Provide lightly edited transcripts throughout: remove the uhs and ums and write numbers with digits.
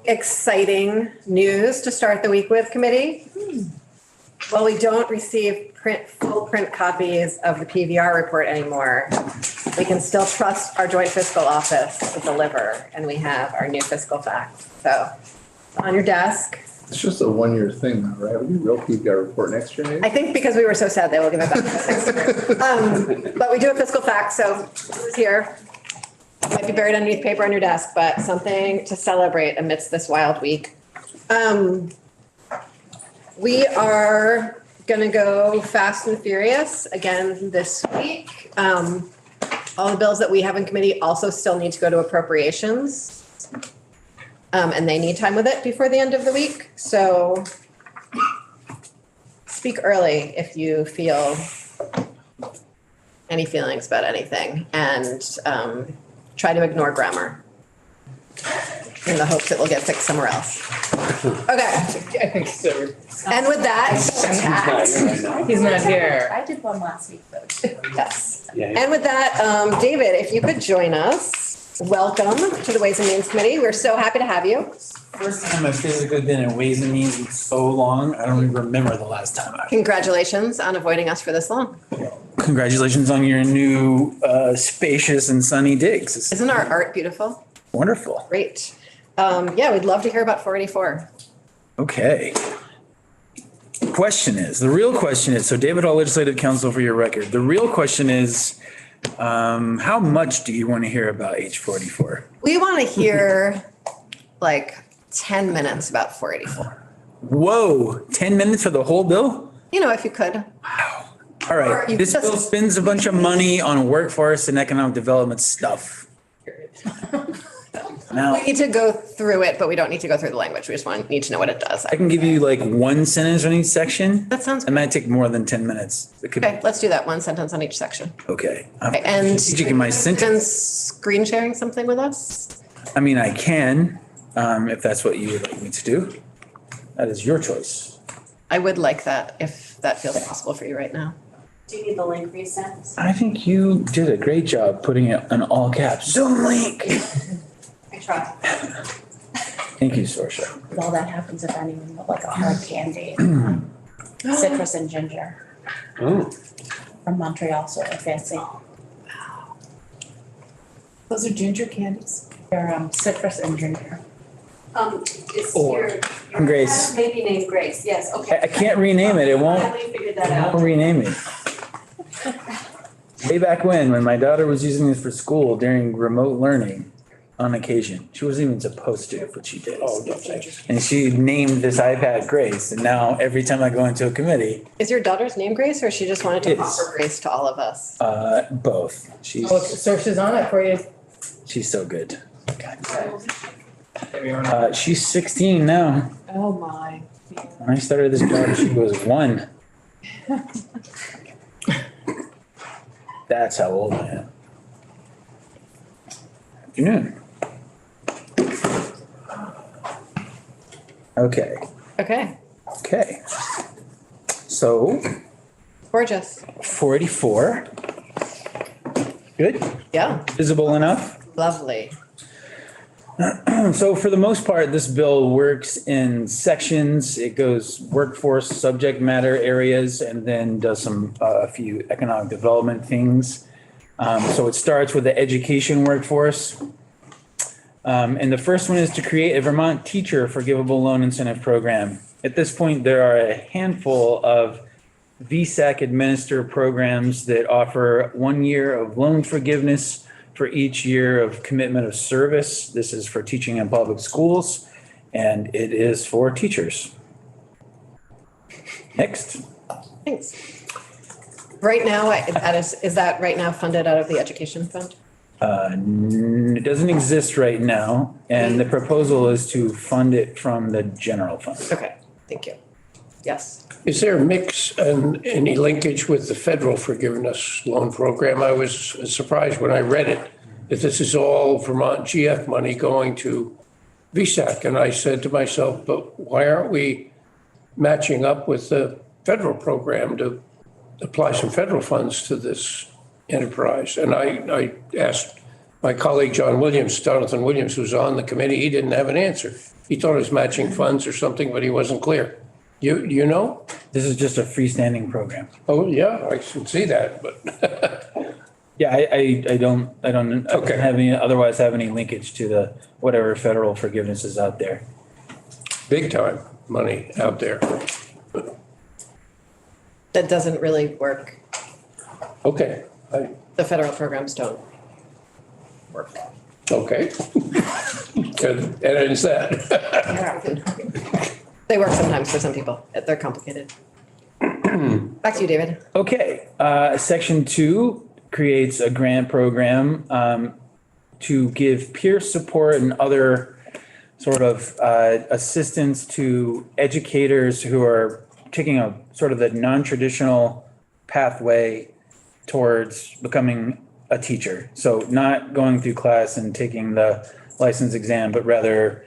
exciting news to start the week with, committee. While we don't receive full print copies of the PVR report anymore, we can still trust our joint fiscal office to deliver, and we have our new fiscal facts. So on your desk. It's just a 1-year thing now, right? We do real PPR report next year, maybe? I think because we were so sad, they will give it back to us next year. But we do have fiscal facts, so this is here. It might be buried underneath paper on your desk, but something to celebrate amidst this wild week. We are gonna go fast and furious again this week. All the bills that we have in committee also still need to go to appropriations. And they need time with it before the end of the week. So speak early if you feel any feelings about anything, and try to ignore grammar in the hopes it will get fixed somewhere else. Okay. I think so. And with that, He's not here. I did one last week though. yes. Yeah. And with that, David, if you could join us. Welcome to the Ways and Means Committee. We're so happy to have you. First time I've physically been in Ways and Means in so long, I don't even remember the last time. Congratulations on avoiding us for this long. Congratulations on your new spacious and sunny digs. It's Isn't our art beautiful? wonderful. Great. Yeah, we'd love to hear about 484. Okay. The real question is, so David Hall Legislative Counsel for your record, the real question is, how much do you want to hear about H44? We want to hear like 10 minutes about 484. Whoa, 10 minutes for the whole bill? You know, if you could. All Or right, you this just- bill spends a bunch of money on workforce and economic development stuff. Now, We need to go through it, but we don't need to go through the language. We just need to know what it does. I can give you like one sentence on each section. That sounds It might take more than 10 minutes. It could, Okay, let's do that. One sentence on each section. okay. Okay, and Strategic in my been sentence. screen sharing something with us? I mean, I can, if that's what you would like me to do. That is your choice. I would like that if that feels possible for you right now. Do you need the link resent? I think you did a great job putting it in all caps. Zoom link. I tried. Thank you, Sorsha. All that happens if anyone would like a hard candy. Citrus and ginger Oh, from Montreal, so they're fancy. Those are ginger candies. They're citrus and ginger. It's Or- your Grace. maybe named Grace, yes, okay. I can't rename it. It won't, Finally figured that it out. won't rename it. Way back when my daughter was using this for school during remote learning on occasion. She wasn't even supposed to, but she did. oh, no, thanks. And she named this iPad Grace. And now every time I go into a committee, Is your daughter's name Grace, or she just wanted to Yes. offer Grace to all of us? both. She's Oh, search is on it for you. so good. She's 16 now. Oh, my. When I started this job, she was 1. That's how old I am. Afternoon. Okay, Okay, so gorgeous. 484. Good, Yeah, visible enough. lovely. So for the most part, this bill works in sections. It goes workforce, subject matter areas, and then does a few economic development things. So it starts with the education workforce. And the first one is to create a Vermont teacher forgivable loan incentive program. At this point, there are a handful of VSAC administered programs that offer 1 year of loan forgiveness for each year of commitment of service. This is for teaching in public schools, and it is for teachers. Next. Thanks. Right now, is that right now funded out of the education fund? It doesn't exist right now, and the proposal is to fund it from the general fund. Okay, thank you. Yes. Is there a mix and any linkage with the federal forgiveness loan program? I was surprised when I read it that this is all Vermont GF money going to VSAC. And I said to myself, but why aren't we matching up with the federal program to apply some federal funds to this enterprise? And I asked My colleague, John Williams, Jonathan Williams, who's on the committee, he didn't have an answer. He thought it was matching funds or something, but he wasn't clear. You know? This is just a freestanding program. Oh, yeah, I should see that, but Yeah, I don't Okay. have any, otherwise have any linkage to the whatever federal forgiveness is out there. big time money out there. That doesn't really work. Okay, The federal programs don't. okay. Good, and it's that. They work sometimes for some people. They're complicated. Back to you, David. Okay, section 2 creates a grant program to give peer support and other sort of assistance to educators who are taking a sort of the non-traditional pathway towards becoming a teacher. So not going through class and taking the license exam, but rather,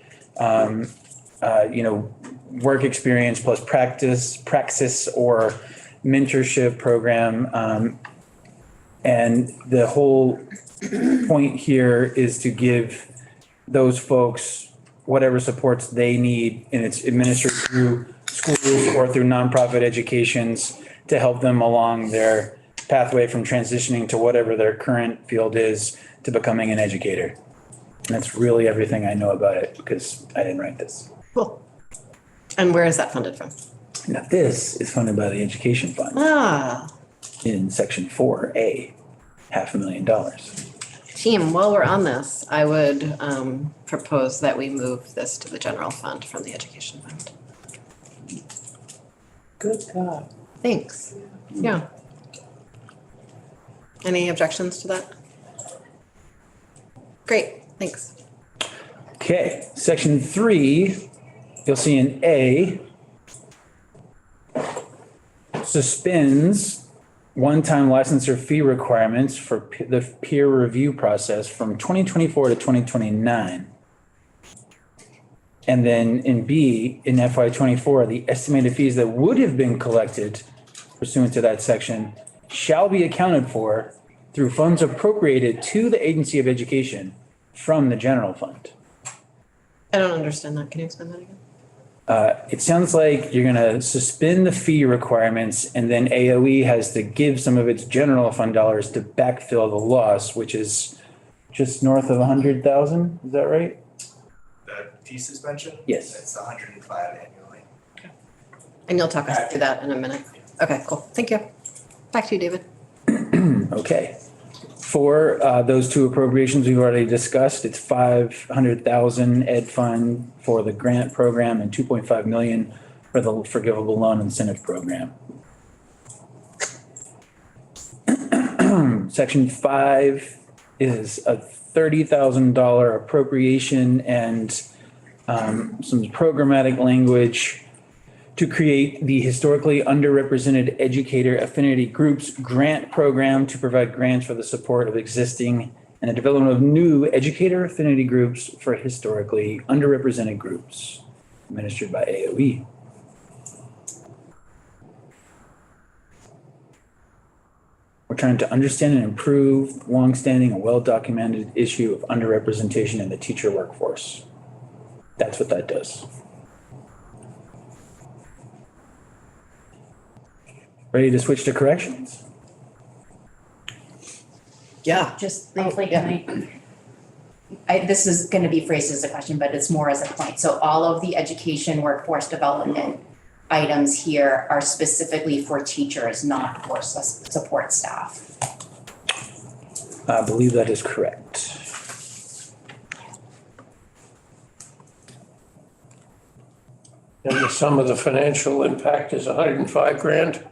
work experience plus praxis or mentorship program. And the whole point here is to give those folks whatever supports they need, and it's administered through schools or through nonprofit educations to help them along their pathway from transitioning to whatever their current field is to becoming an educator. And that's really everything I know about it because I didn't write this. Cool. And where is that funded from? Now, this is funded by the Education Fund Ah, in section 4A, $500,000. team, while we're on this, I would propose that we move this to the general fund from the education fund. Good God. Thanks. Yeah. Any objections to that? Great, thanks. Okay, section 3, you'll see in A, suspends one-time licensure fee requirements for the peer review process from 2024 to 2029. And then in B, in FY '24, the estimated fees that would have been collected pursuant to that section shall be accounted for through funds appropriated to the Agency of Education from the general fund. I don't understand that. Can you explain that again? It sounds like you're gonna suspend the fee requirements and then AOE has to give some of its general fund dollars to backfill the loss, which is just north of 100,000, is that right? The fee suspension? Yes. It's 105 annually. And you'll talk us through that in a minute. Okay, cool. Thank you. Back to you, David. Okay. For those two appropriations we've already discussed, it's 500,000 ed fund for the grant program and 2.5 million for the forgivable loan incentive program. Section 5 is a $30,000 appropriation and some programmatic language to create the historically underrepresented educator affinity groups grant program to provide grants for the support of existing and the development of new educator affinity groups for historically underrepresented groups administered by AOE. We're trying to understand and improve longstanding and well-documented issue of underrepresentation in the teacher workforce. That's what that does. Ready to switch to corrections? Yeah. Just briefly, yeah. can this is gonna be phrased as a question, but it's more as a point. So all of the education workforce development items here are specifically for teachers, not for support staff. I believe that is correct. And the sum of the financial impact is 105 grand.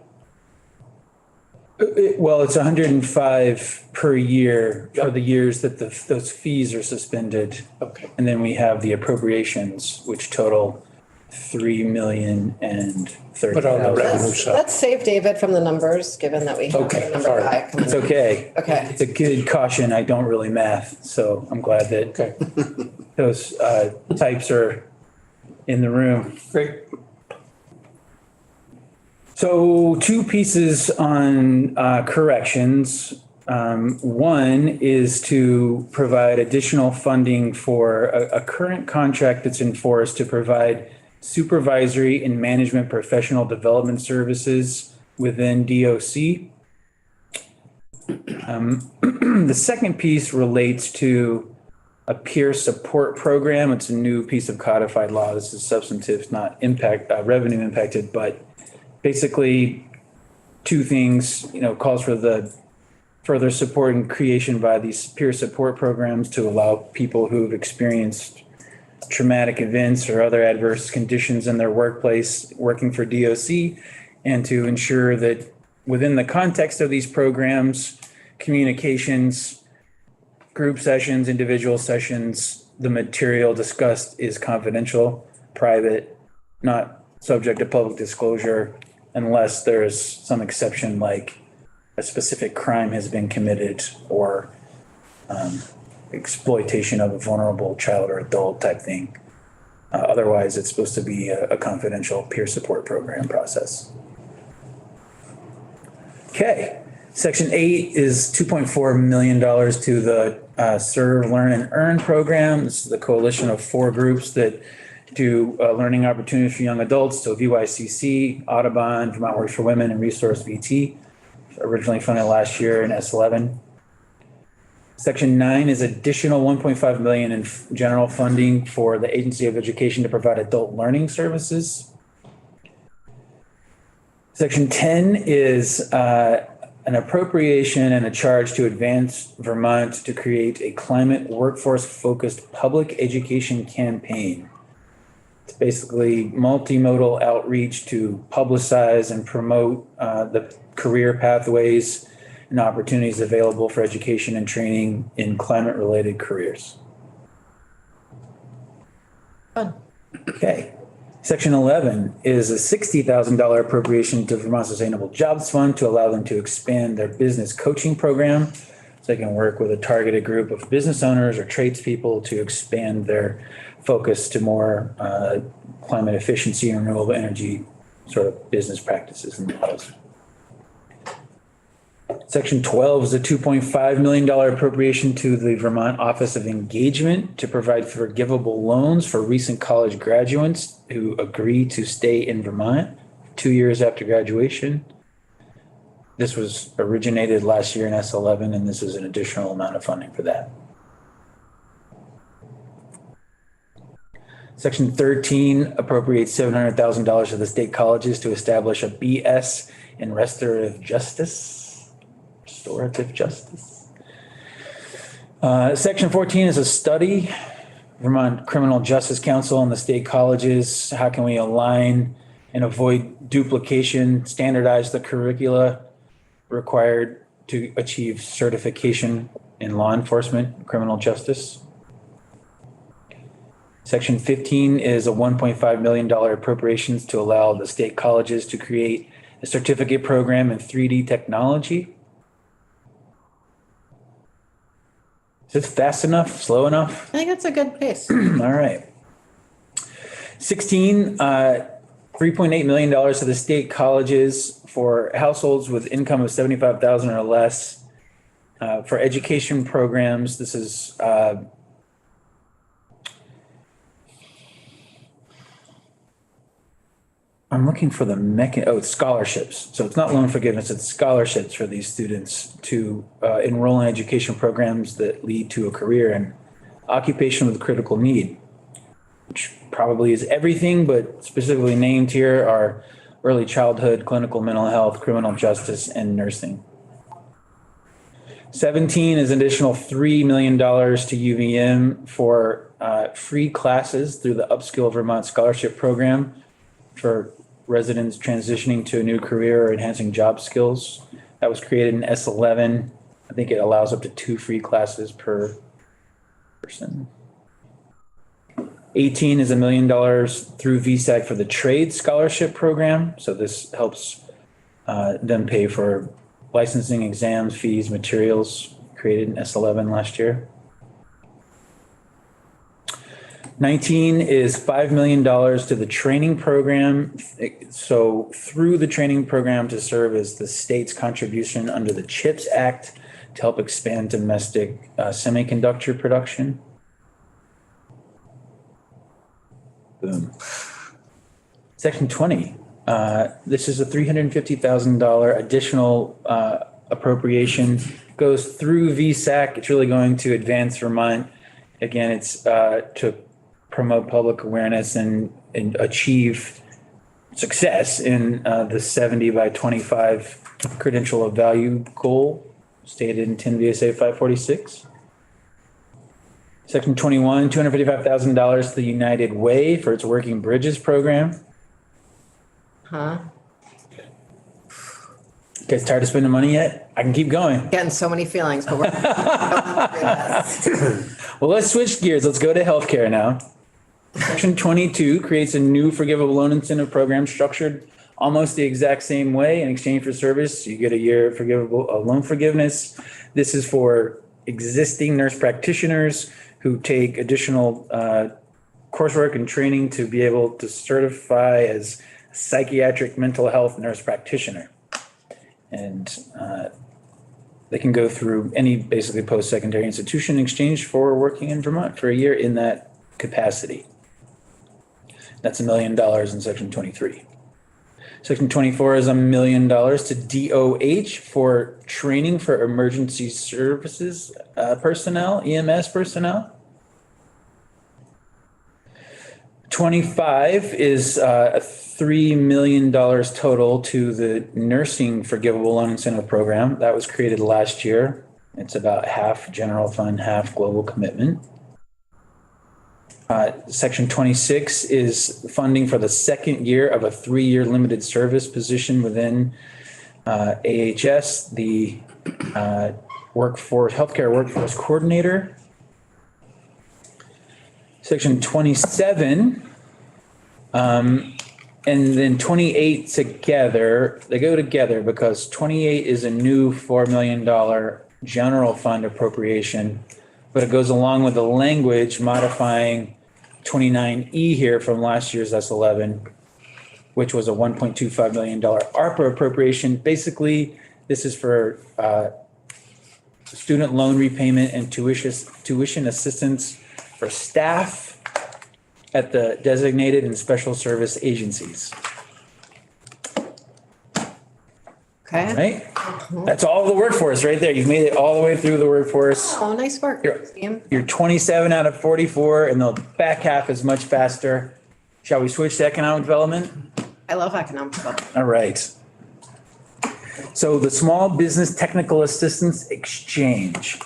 Well, it's 105 per year for the years that those fees are suspended. Okay. And then we have the appropriations, which total 3,030,000. But on the revenue side. Let's save David from the numbers, given that we have Okay, the number sorry. guy coming It's in. okay. Okay. It's a good caution. I don't really math, so I'm glad that Okay, those types are in the room. great. So two pieces on corrections. One is to provide additional funding for a current contract that's in force to provide supervisory and management professional development services within DOC. The second piece relates to a peer support program. It's a new piece of codified law. This is substantive, not revenue impacted, but basically two things, calls for the further support and creation by these peer support programs to allow people who've experienced traumatic events or other adverse conditions in their workplace working for DOC, and to ensure that within the context of these programs, communications, group sessions, individual sessions, the material discussed is confidential, private, not subject to public disclosure unless there's some exception like a specific crime has been committed or exploitation of a vulnerable child or adult type thing. Otherwise, it's supposed to be a confidential peer support program process. Okay, Section 8 is $2.4 million to the Serve, Learn, and Earn program. This is the coalition of 4 groups that do learning opportunities for young adults. So VYCC, Audubon, Vermont Works for Women, and Resource VT. Originally funded last year in S11. Section 9 is additional $1.5 million in general funding for the Agency of Education to provide adult learning services. Section 10 is an appropriation and a charge to Advance Vermont to create a climate workforce-focused public education campaign. It's basically multimodal outreach to publicize and promote the career pathways and opportunities available for education and training in climate-related careers. Fun. Okay. Section 11 is a $60,000 appropriation to Vermont Sustainable Jobs Fund to allow them to expand their business coaching program so they can work with a targeted group of business owners or tradespeople to expand their focus to more climate efficiency and renewable energy sort of business practices and models. Section 12 is a $2.5 million appropriation to the Vermont Office of Engagement to provide forgivable loans for recent college graduates who agree to stay in Vermont 2 years after graduation. This was originated last year in S11, and this is an additional amount of funding for that. Section 13 appropriates $700,000 to the state colleges to establish a BS in restorative justice. Section 14 is a study, Vermont Criminal Justice Council and the state colleges. How can we align and avoid duplication, standardize the curricula required to achieve certification in law enforcement, criminal justice? Section 15 is a $1.5 million appropriations to allow the state colleges to create a certificate program in 3D technology. Is it fast enough, slow enough? I think that's a good pace. All right. 16, $3.8 million to the state colleges for households with income of 75,000 or less for education programs. This is I'm looking for the it's scholarships. So it's not loan forgiveness, it's scholarships for these students to enroll in education programs that lead to a career in occupation with critical need, which probably is everything, but specifically named here are early childhood, clinical mental health, criminal justice, and nursing. 17 is an additional $3 million to UVM for free classes through the Upskill Vermont Scholarship Program for residents transitioning to a new career or enhancing job skills. That was created in S11. I think it allows up to 2 free classes per person. 18 is $1 million through VSAC for the trade scholarship program. So this helps them pay for licensing, exams, fees, materials, created in S11 last year. 19 is $5 million to the training program. So through the training program to serve as the state's contribution under the CHIPS Act to help expand domestic semiconductor production. Boom. Section 20, this is a $350,000 additional appropriation, goes through VSAC. It's really going to Advance Vermont. Again, it's to promote public awareness and achieve success in the 70 by 25 credential of value goal stated in 10 VSA 546. Section 21, $255,000 to the United Way for its Working Bridges program. Huh? You guys tired of spending money yet? I can keep going. Getting so many feelings, but we're. Well, let's switch gears. Let's go to healthcare now. Section 22 creates a new forgivable loan incentive program structured almost the exact same way. In exchange for service, you get a year forgivable loan forgiveness. This is for existing nurse practitioners who take additional coursework and training to be able to certify as a psychiatric mental health nurse practitioner. And they can go through any basically post-secondary institution in exchange for working in Vermont for a year in that capacity. That's $1 million in section 23. Section 24 is $1 million to DOH for training for emergency services personnel, EMS personnel. 25 is $3 million total to the nursing forgivable loan incentive program. That was created last year. It's about half general fund, half global commitment. Section 26 is funding for the second year of a 3-year limited service position within AHS, the healthcare workforce coordinator. Section 27, and then 28 together, they go together because 28 is a new $4 million general fund appropriation, but it goes along with the language modifying 29E here from last year's S11, which was a $1.25 million ARPA appropriation. Basically, this is for student loan repayment and tuition assistance for staff at the designated and special service agencies, Okay. right? That's all the workforce right there. You've made it all the way through the workforce. Oh, nice work, Here. team. You're 27 out of 44 and the back half is much faster. Shall we switch to economic development? I love economic development. All right. So the Small Business Technical Assistance Exchange.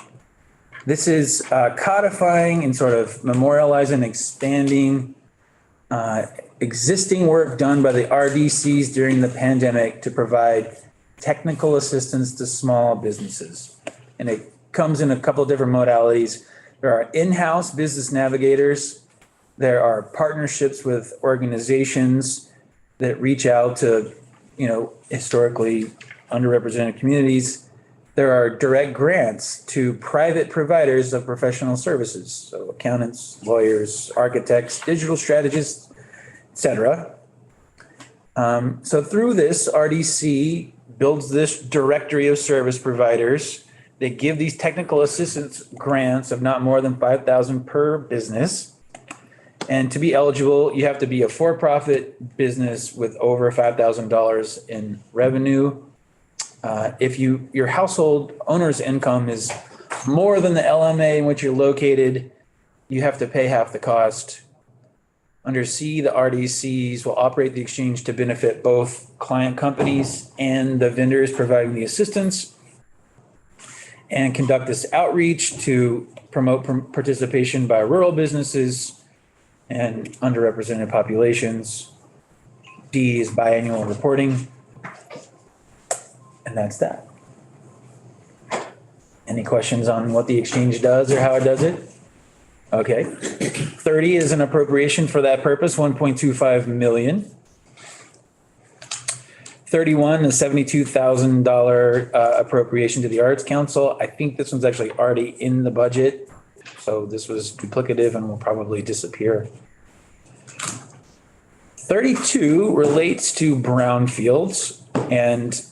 This is codifying and sort of memorializing, expanding existing work done by the RDCs during the pandemic to provide technical assistance to small businesses. And it comes in a couple of different modalities. There are in-house business navigators. There are partnerships with organizations that reach out to, historically underrepresented communities. There are direct grants to private providers of professional services. So accountants, lawyers, architects, digital strategists, et cetera. So through this, RDC builds this directory of service providers. They give these technical assistance grants of not more than $5,000 per business. And to be eligible, you have to be a for-profit business with over $5,000 in revenue. If your household owner's income is more than the LMA in which you're located, you have to pay half the cost. Under C, the RDCs will operate the exchange to benefit both client companies and the vendors providing the assistance, and conduct this outreach to promote participation by rural businesses and underrepresented populations. D is biannual reporting. And that's that. Any questions on what the exchange does or how it does it? Okay. 30 is an appropriation for that purpose, 1.25 million. 31 is $72,000 appropriation to the Arts Council. I think this one's actually already in the budget. So this was duplicative and will probably disappear. 32 relates to brownfields. And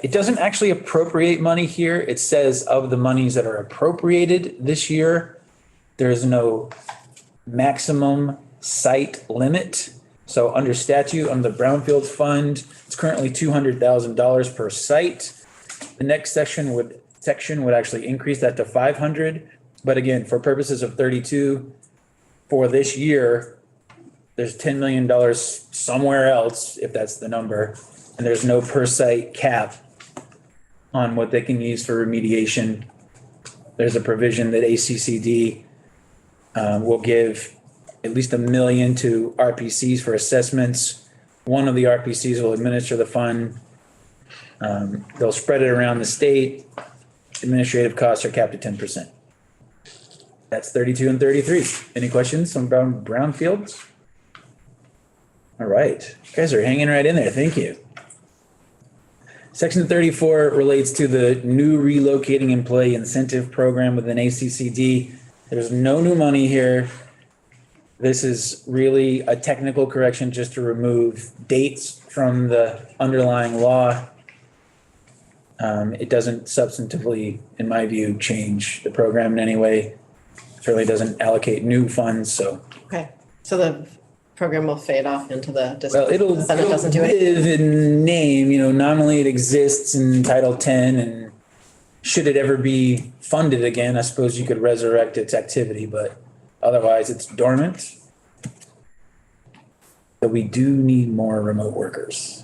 it doesn't actually appropriate money here. It says of the monies that are appropriated this year, there is no maximum site limit. So under statute, on the Brownfields Fund, it's currently $200,000 per site. The next section would actually increase that to 500. But again, for purposes of 32, for this year, there's $10 million somewhere else, if that's the number. And there's no per site cap on what they can use for remediation. There's a provision that ACCD will give at least $1 million to RPCs for assessments. One of the RPCs will administer the fund. They'll spread it around the state. Administrative costs are capped at 10%. That's 32 and 33. Any questions on brownfields? All right, you guys are hanging right in there. Thank you. Section 34 relates to the new relocating employee incentive program within ACCD. There's no new money here. This is really a technical correction just to remove dates from the underlying law. It doesn't substantively, in my view, change the program in any way. Certainly doesn't allocate new funds, so. Okay, so the program will fade off into the distance. Well, it'll The Senate doesn't do it. live in name, nominally it exists in Title 10, and should it ever be funded again, I suppose you could resurrect its activity, but otherwise it's dormant. But we do need more remote workers.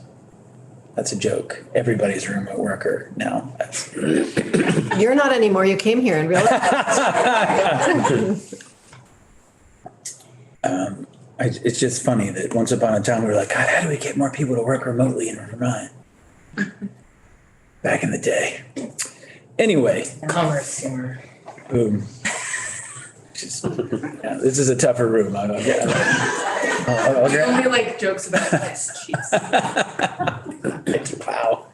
That's a joke. Everybody's a remote worker now. You're not anymore. You came here and realized. It's just funny that once upon a time we were like, God, how do we get more people to work remotely in Vermont? Back in the day. Anyway. Commerce humor. Boom. Yeah, this is a tougher room. I'll Only like jokes about nice cheese. Wow.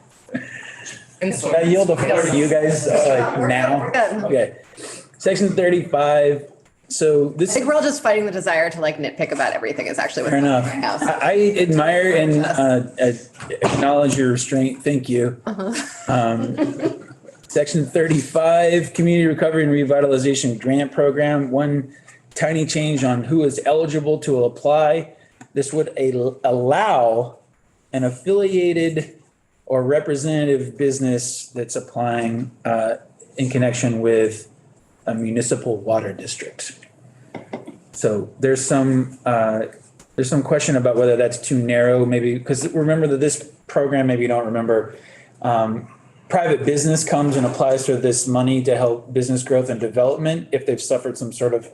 And Can I yield the floor to you guys now? Good. Okay. Section 35. So I this, think we're all just fighting the desire to nitpick about everything is actually what's fair happening enough. right now. I admire and acknowledge your restraint. Thank you. Section 35, Community Recovery and Revitalization Grant Program. One tiny change on who is eligible to apply. This would allow an affiliated or representative business that's applying in connection with a municipal water district. So there's some question about whether that's too narrow, maybe, because remember that this program, maybe you don't remember, private business comes and applies for this money to help business growth and development if they've suffered some sort of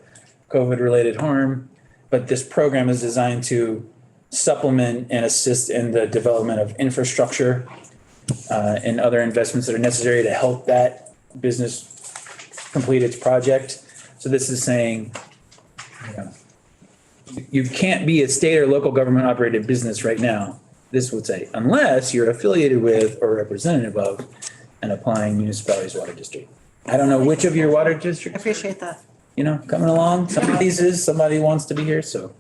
COVID-related harm. But this program is designed to supplement and assist in the development of infrastructure and other investments that are necessary to help that business complete its project. So this is saying, you can't be a state or local government operated business right now. This would say, unless you're affiliated with or representative of an applying municipality's water district. I don't know which of your water I districts, appreciate that. coming along. Somebody's is, somebody wants to be here, so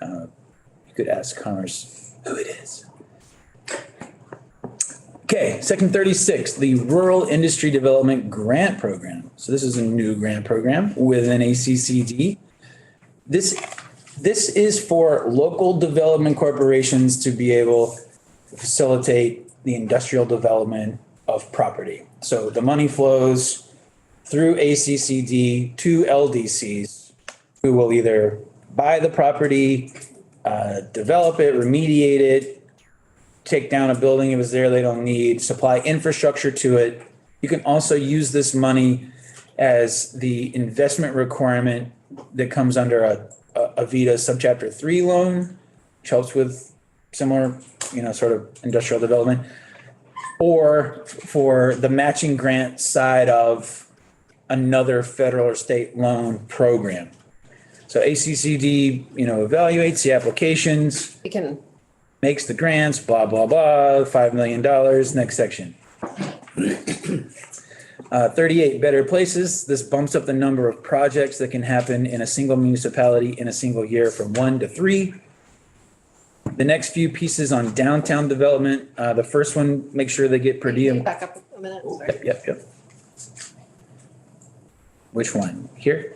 you could ask Commerce who it is. Okay, section 36, the Rural Industry Development Grant Program. So this is a new grant program within ACCD. This is for local development corporations to be able to facilitate the industrial development of property. So the money flows through ACCD to LDCs who will either buy the property, develop it, remediate it, take down a building if it's there they don't need, supply infrastructure to it. You can also use this money as the investment requirement that comes under a VITA subchapter 3 loan, which helps with similar, sort of industrial development, or for the matching grant side of another federal or state loan program. So ACCD, evaluates the applications, We can, makes the grants, blah, blah, blah, $5 million, next section. 38, Better Places. This bumps up the number of projects that can happen in a single municipality in a single year from 1 to 3. The next few pieces on downtown development, the first one, make sure they get per diem. Back up a minute, sorry. Yep. Which one? Here?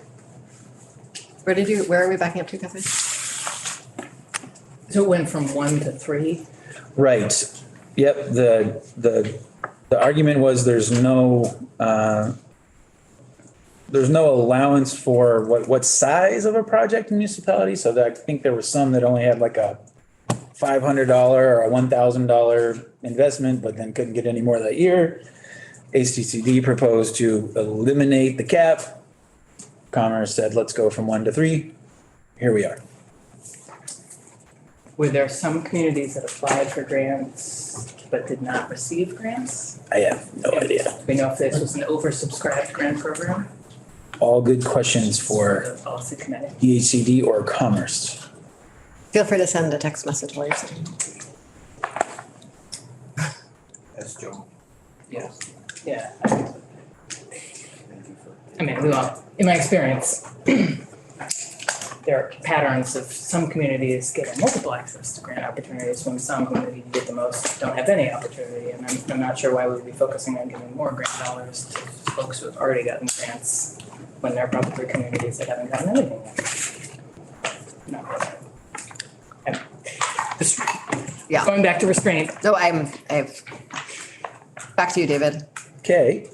Where are we backing up to, Catherine? So it went from 1 to 3. Right. Yep, the argument was there's no allowance for what size of a project in municipality. So that I think there were some that only had like a $500 or a $1,000 investment, but then couldn't get any more that year. HDCD proposed to eliminate the cap. Commerce said, let's go from 1 to 3. Here we are. Were there some communities that applied for grants but did not receive grants? I have no idea. Do we know if this was an oversubscribed grant program? All good questions for The policy committee. EHCD or Commerce. Feel free to send a text message while you're saying. That's Joe. Yeah. Yeah. I mean, we all, in my experience, there are patterns of some communities getting multiple access to grant opportunities when some who maybe get the most don't have any opportunity. And I'm not sure why we would be focusing on giving more grant dollars to folks who have already gotten grants when there are probably communities that haven't gotten anything yet. No. Okay. Yeah. Going back to restraint. No, back to you, David. Okay,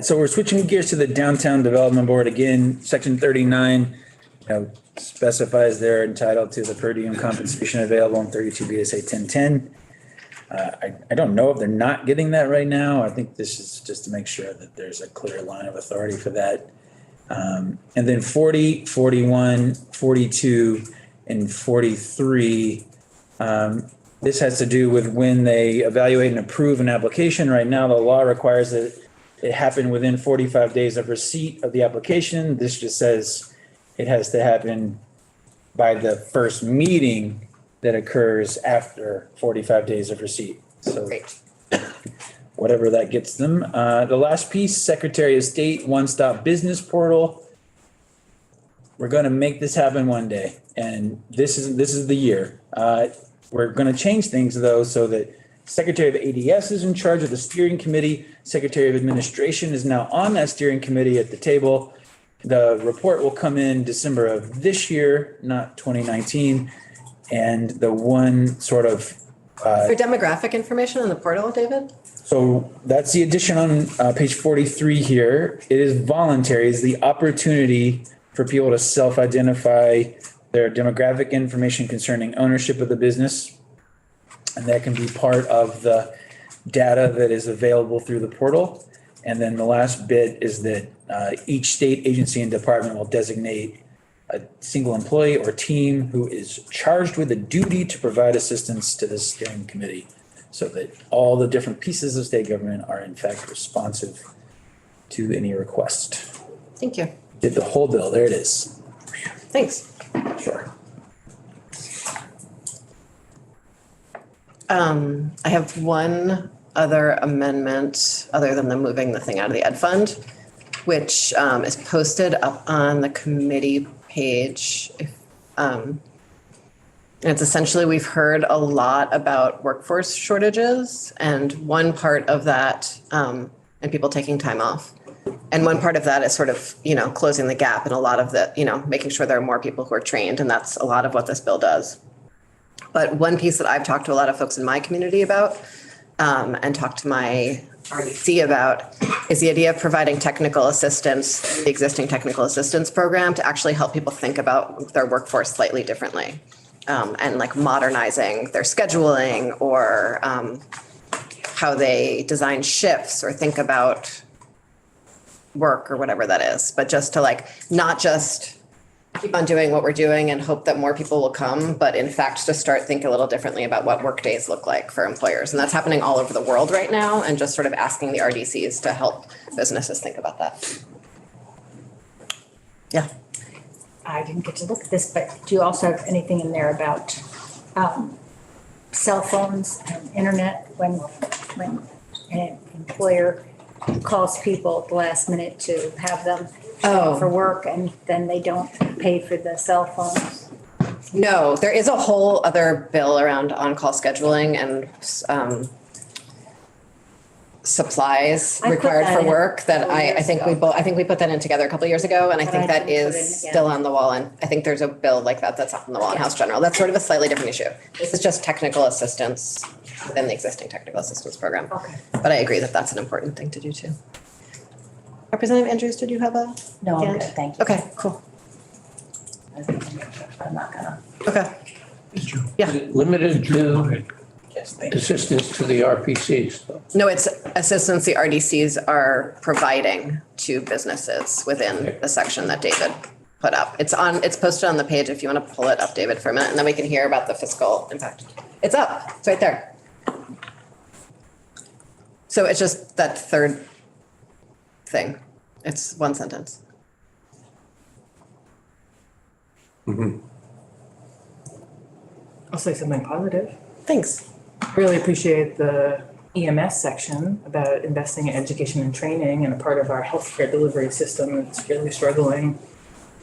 so we're switching gears to the Downtown Development Board again. Section 39, specifies they're entitled to the per diem compensation available in 32 BSA 1010. I don't know if they're not getting that right now. I think this is just to make sure that there's a clear line of authority for that. And then 40, 41, 42, and 43, this has to do with when they evaluate and approve an application. Right now, the law requires that it happen within 45 days of receipt of the application. This just says it has to happen by the first meeting that occurs after 45 days of receipt. So Great. whatever that gets them. The last piece, Secretary of State One-Stop Business Portal. We're going to make this happen one day, and this is the year. We're going to change things though, so that Secretary of ADS is in charge of the steering committee. Secretary of Administration is now on that steering committee at the table. The report will come in December of this year, not 2019. And the one sort of, For demographic information on the portal, David? so that's the addition on page 43 here. It is voluntary, it's the opportunity for people to self-identify their demographic information concerning ownership of the business. And that can be part of the data that is available through the portal. And then the last bit is that each state agency and department will designate a single employee or team who is charged with the duty to provide assistance to the steering committee so that all the different pieces of state government are in fact responsive to any request. Thank you. Did the whole bill, there it is. Thanks. Sure. I have one other amendment, other than the moving the thing out of the ed fund, which is posted up on the committee page. And it's essentially, we've heard a lot about workforce shortages, and one part of that, and people taking time off. And one part of that is sort of, closing the gap, and a lot of the, making sure there are more people who are trained, and that's a lot of what this bill does. But one piece that I've talked to a lot of folks in my community about, and talked to my RDC about, is the idea of providing technical assistance, the existing technical assistance program, to actually help people think about their workforce slightly differently. And like modernizing their scheduling, or how they design shifts or think about work or whatever that is. But just to not just keep on doing what we're doing and hope that more people will come, but in fact to start thinking a little differently about what work days look like for employers. And that's happening all over the world right now, and just sort of asking the RDCs to help businesses think about that. Yeah. I didn't get to look at this, but do you also have anything in there about cell phones and internet when an employer calls people at the last minute to have them for work, and then they don't pay for the cell phones? No, there is a whole other bill around on-call scheduling and supplies I put required that for in work that I years think we ago. both, I think we put that in together a couple of years ago, and I But think I that didn't put it is in again. still on the wall, and I think there's a bill like that that's up on the wall in House General. That's sort of a slightly different issue. This is just technical assistance within the existing technical assistance program. Okay. But I agree that that's an important thing to do too. Representative Andrews, did you have a? No, I'm hand? good, thank you. Okay, cool. I'm not gonna. Okay. Limited to Yes, thank you. assistance to the RPCs. though. No, it's assistance the RDCs are providing to businesses within the section that David put up. It's posted on the page if you want to pull it up, David, for a minute, and then we can hear about the fiscal impact. It's up, it's right there. So it's just that third thing. It's one sentence. I'll say something positive. Thanks. Really appreciate the EMS section about investing in education and training, and a part of our healthcare delivery system that's really struggling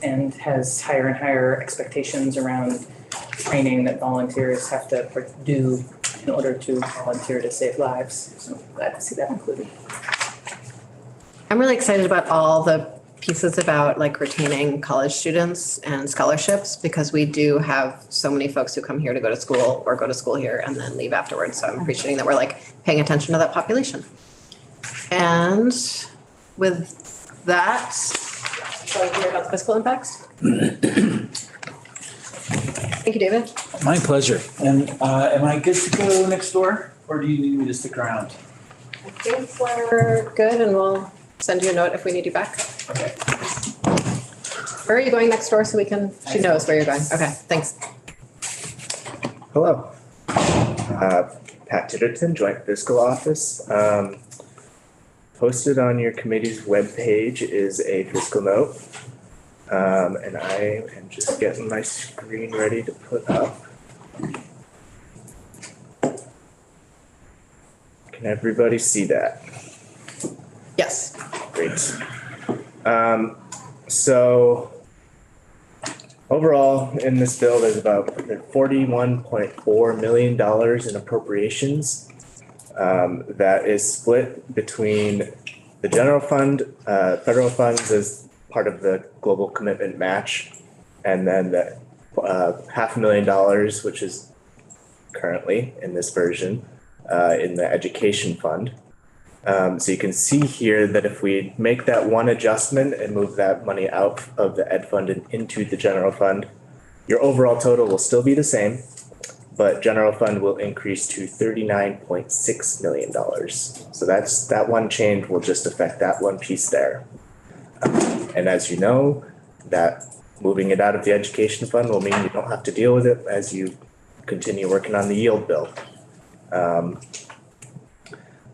and has higher and higher expectations around training that volunteers have to do in order to volunteer to save lives. So glad to see that included. I'm really excited about all the pieces about like retaining college students and scholarships, because we do have so many folks who come here to go to school or go to school here and then leave afterwards. So I'm appreciating that we're like paying attention to that population. And with that, shall we hear about the fiscal impacts? Thank you, David. My pleasure. And am I good to go next door, or do you need me to stick around? I think we're good, and we'll send you a note if we need you back. Okay. Where are you going next door so we can, she knows where you're going. Okay, thanks. Hello. Pat Titterton, Joint Fiscal Office. Posted on your committee's webpage is a fiscal note. And I am just getting my screen ready to put up. Can everybody see that? Yes. Great. So overall, in this bill, there's about $41.4 million in appropriations. That is split between the general fund, federal funds as part of the global commitment match, and then the $500,000, which is currently in this version, in the education fund. So you can see here that if we make that one adjustment and move that money out of the ed fund and into the general fund, your overall total will still be the same, but general fund will increase to $39.6 million. So that one change will just affect that one piece there. And as you know, that moving it out of the education fund will mean you don't have to deal with it as you continue working on the yield bill.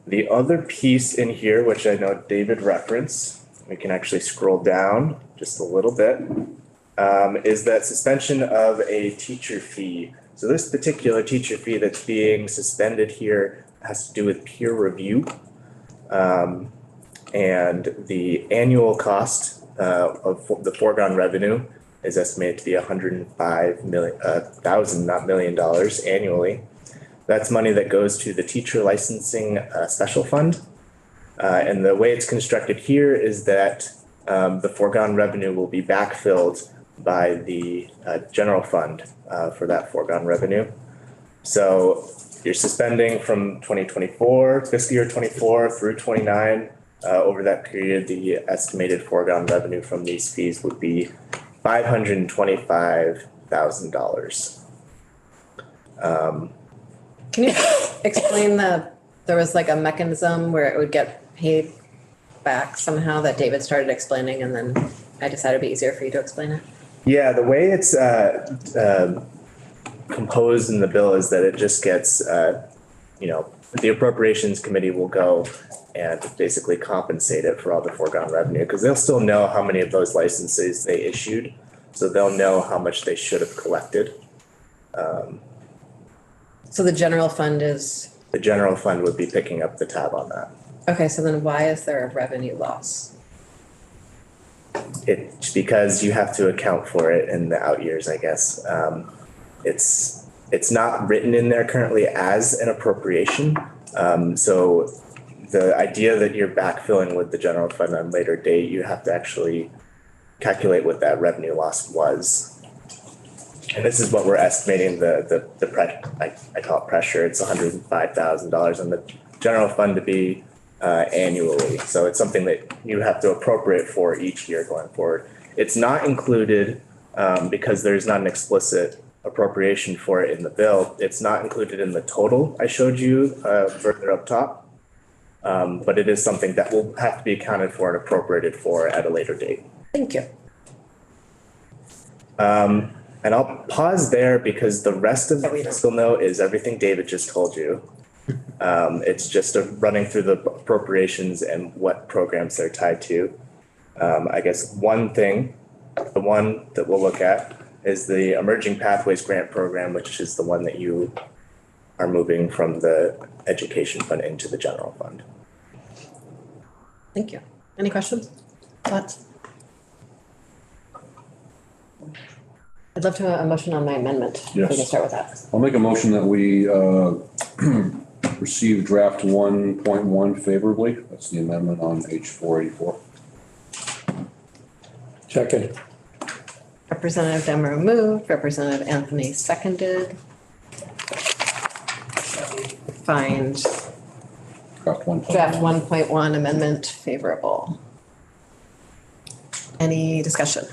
The other piece in here, which I know David referenced, we can actually scroll down just a little bit, is that suspension of a teacher fee. So this particular teacher fee that's being suspended here has to do with peer review. And the annual cost of the foregone revenue is estimated to be $105,000, not million dollars annually. That's money that goes to the teacher licensing special fund. And the way it's constructed here is that the foregone revenue will be backfilled by the general fund for that foregone revenue. So you're suspending from 2024, fiscal year 24 through 29. Over that period, the estimated foregone revenue from these fees would be $525,000. Can you explain there was like a mechanism where it would get paid back somehow that David started explaining, and then I decided it'd be easier for you to explain it? Yeah, the way it's composed in the bill is that it just gets, the appropriations committee will go and basically compensate it for all the foregone revenue, because they'll still know how many of those licenses they issued. So they'll know how much they should have collected. So the general fund is, The general fund would be picking up the tab on that. okay, so then why is there a revenue loss? It's because you have to account for it in the out years, I guess. it's not written in there currently as an appropriation. So the idea that you're backfilling with the general fund on a later date, you have to actually calculate what that revenue loss was. And this is what we're estimating I call it pressure. It's $105,000 on the general fund to be annually. So it's something that you have to appropriate for each year going forward. It's not included because there's not an explicit appropriation for it in the bill. It's not included in the total I showed you further up top. But it is something that will have to be accounted for and appropriated for at a later date. Thank you. And I'll pause there because the rest of the fiscal note is everything David just told you. It's just running through the appropriations and what programs they're tied to. I guess the one that we'll look at is the Emerging Pathways Grant Program, which is the one that you are moving from the education fund into the general fund. Thank you. Any questions? Thoughts? I'd love to have a motion on my amendment. If we can Yes. start with that. I'll make a motion that we receive draft 1.1 favorably. That's the amendment on H 484. Second. Representative Demrow moved, Representative Anthony seconded. Find Draft 1.1. draft 1.1 amendment favorable. Any discussion?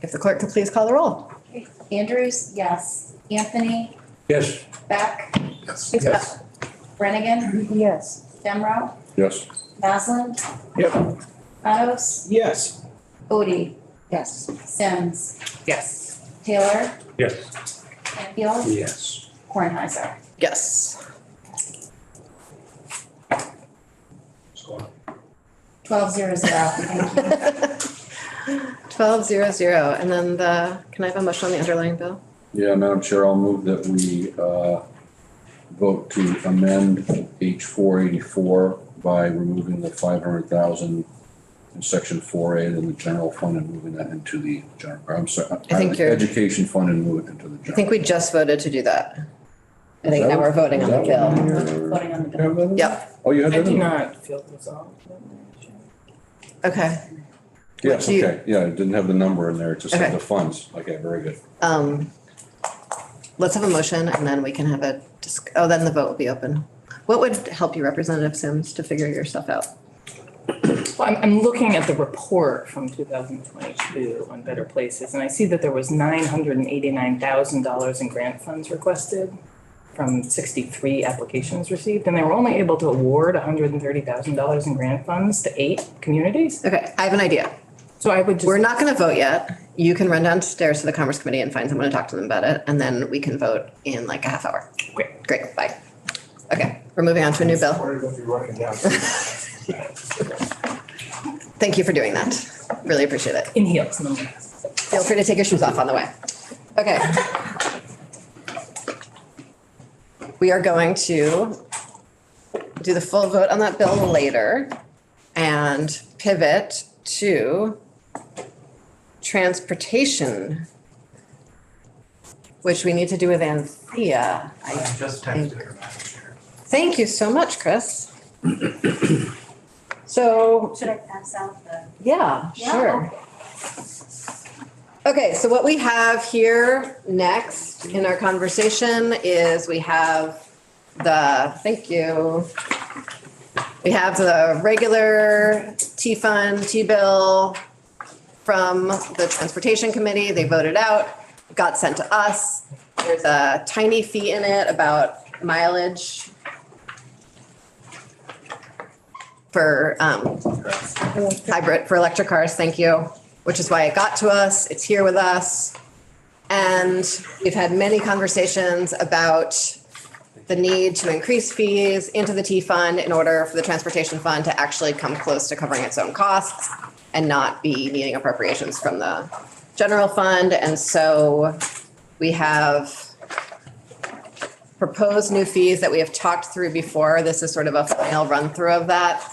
If the clerk could please call the roll. Andrews, yes. Anthony, Yes. Beck, Yes. Brannigan, Yes. Demrow, Yes. Maslin, Yep. Meadows, Yes. Bodie, Yes. Sims, Yes. Taylor, Yes. Canfield, Yes. Kornheiser. Yes. 12-0-0. Thank you. 12-0-0. And then can I have a motion on the underlying bill? Yeah, Madam Chair, I'll move that we vote to amend H 484 by removing the 500,000 in section 4A in the general fund and moving that into the general, I'm sorry, I think you're- education fund and move it into the I general. think we just voted to do that. I think now we're voting on the bill. Voting on the bill. Yep. Oh, you had I that do in? not feel resolved. Okay. Yes, Do you- okay, yeah, it didn't have the number in there, it just Okay. had the funds. Okay, very good. Let's have a motion and then we can have then the vote will be open. What would help you, Representative Sims, to figure your stuff out? Well, I'm looking at the report from 2022 on Better Places, and I see that there was $989,000 in grant funds requested from 63 applications received, and they were only able to award $130,000 in grant funds to 8 communities. Okay, I have an idea. So I would just. We're not gonna vote yet. You can run downstairs to the Commerce Committee and find someone to talk to them about it, and then we can vote in like a half hour. Great. Great, bye. Okay, we're moving on to a new bill. Thank you for doing that. Really appreciate it. In heels, no. Feel free to take your shoes off on the way. Okay. We are going to do the full vote on that bill later and pivot to transportation, which we need to do with Anthea. I just texted her, Madam Chair. Thank you so much, Chris. So, Should I pass out the? yeah, sure. Okay, so what we have here next in our conversation is we have thank you. We have the regular T-Fund, T-bill from the Transportation Committee. They voted out, got sent to us. There's a tiny fee in it about mileage for hybrid, for electric cars, thank you, which is why it got to us. It's here with us. And we've had many conversations about the need to increase fees into the T fund in order for the transportation fund to actually come close to covering its own costs and not be needing appropriations from the general fund. And so we have proposed new fees that we have talked through before. This is sort of a final run through of that.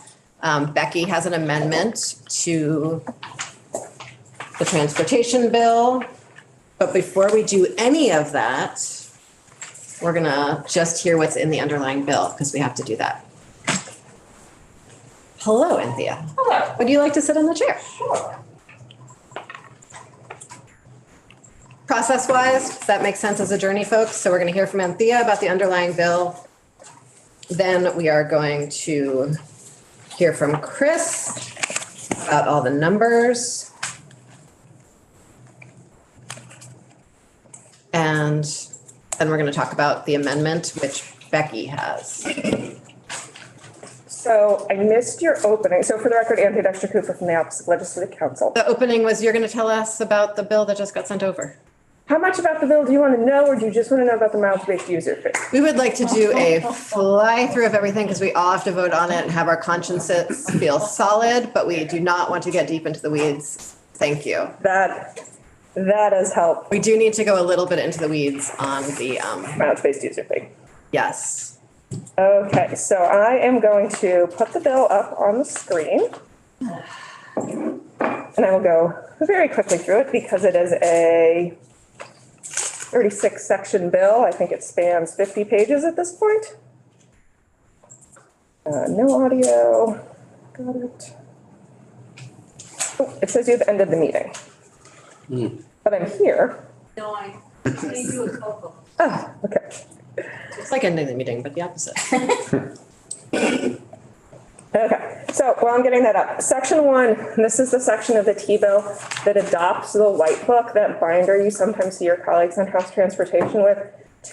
Becky has an amendment to the transportation bill But before we do any of that, we're gonna just hear what's in the underlying bill, because we have to do that. Hello, Anthea. Hello. Would you like to sit in the chair? Process-wise, does that make sense as a journey, folks? So we're gonna hear from Anthea about the underlying bill. Then we are going to hear from Chris about all the numbers. And then we're gonna talk about the amendment, which Becky has. So I missed your opening. So for the record, Anthea Dexter Cooper from the Office of Legislative Counsel. The opening was you're gonna tell us about the bill that just got sent over. How much about the bill do you want to know, or do you just want to know about the miles-based user fee? We would like to do a fly-through of everything because we all have to vote on it and have our consciences feel solid, but we do not want to get deep into the weeds. Thank you. That has helped. We do need to go a little bit into the weeds on the, Miles-based user fee. yes. Okay, so I am going to put the bill up on the screen. And I will go very quickly through it because it is a 36 section bill. I think it spans 50 pages at this point. No audio. Got it. Oh, it says you've ended the meeting. But I'm here. No, I need you a cocoa. Ah, okay. It's like ending the meeting, but the opposite. Okay, so while I'm getting that up, section 1, this is the section of the T-bill that adopts the white book, that binder you sometimes see your colleagues on House Transportation with,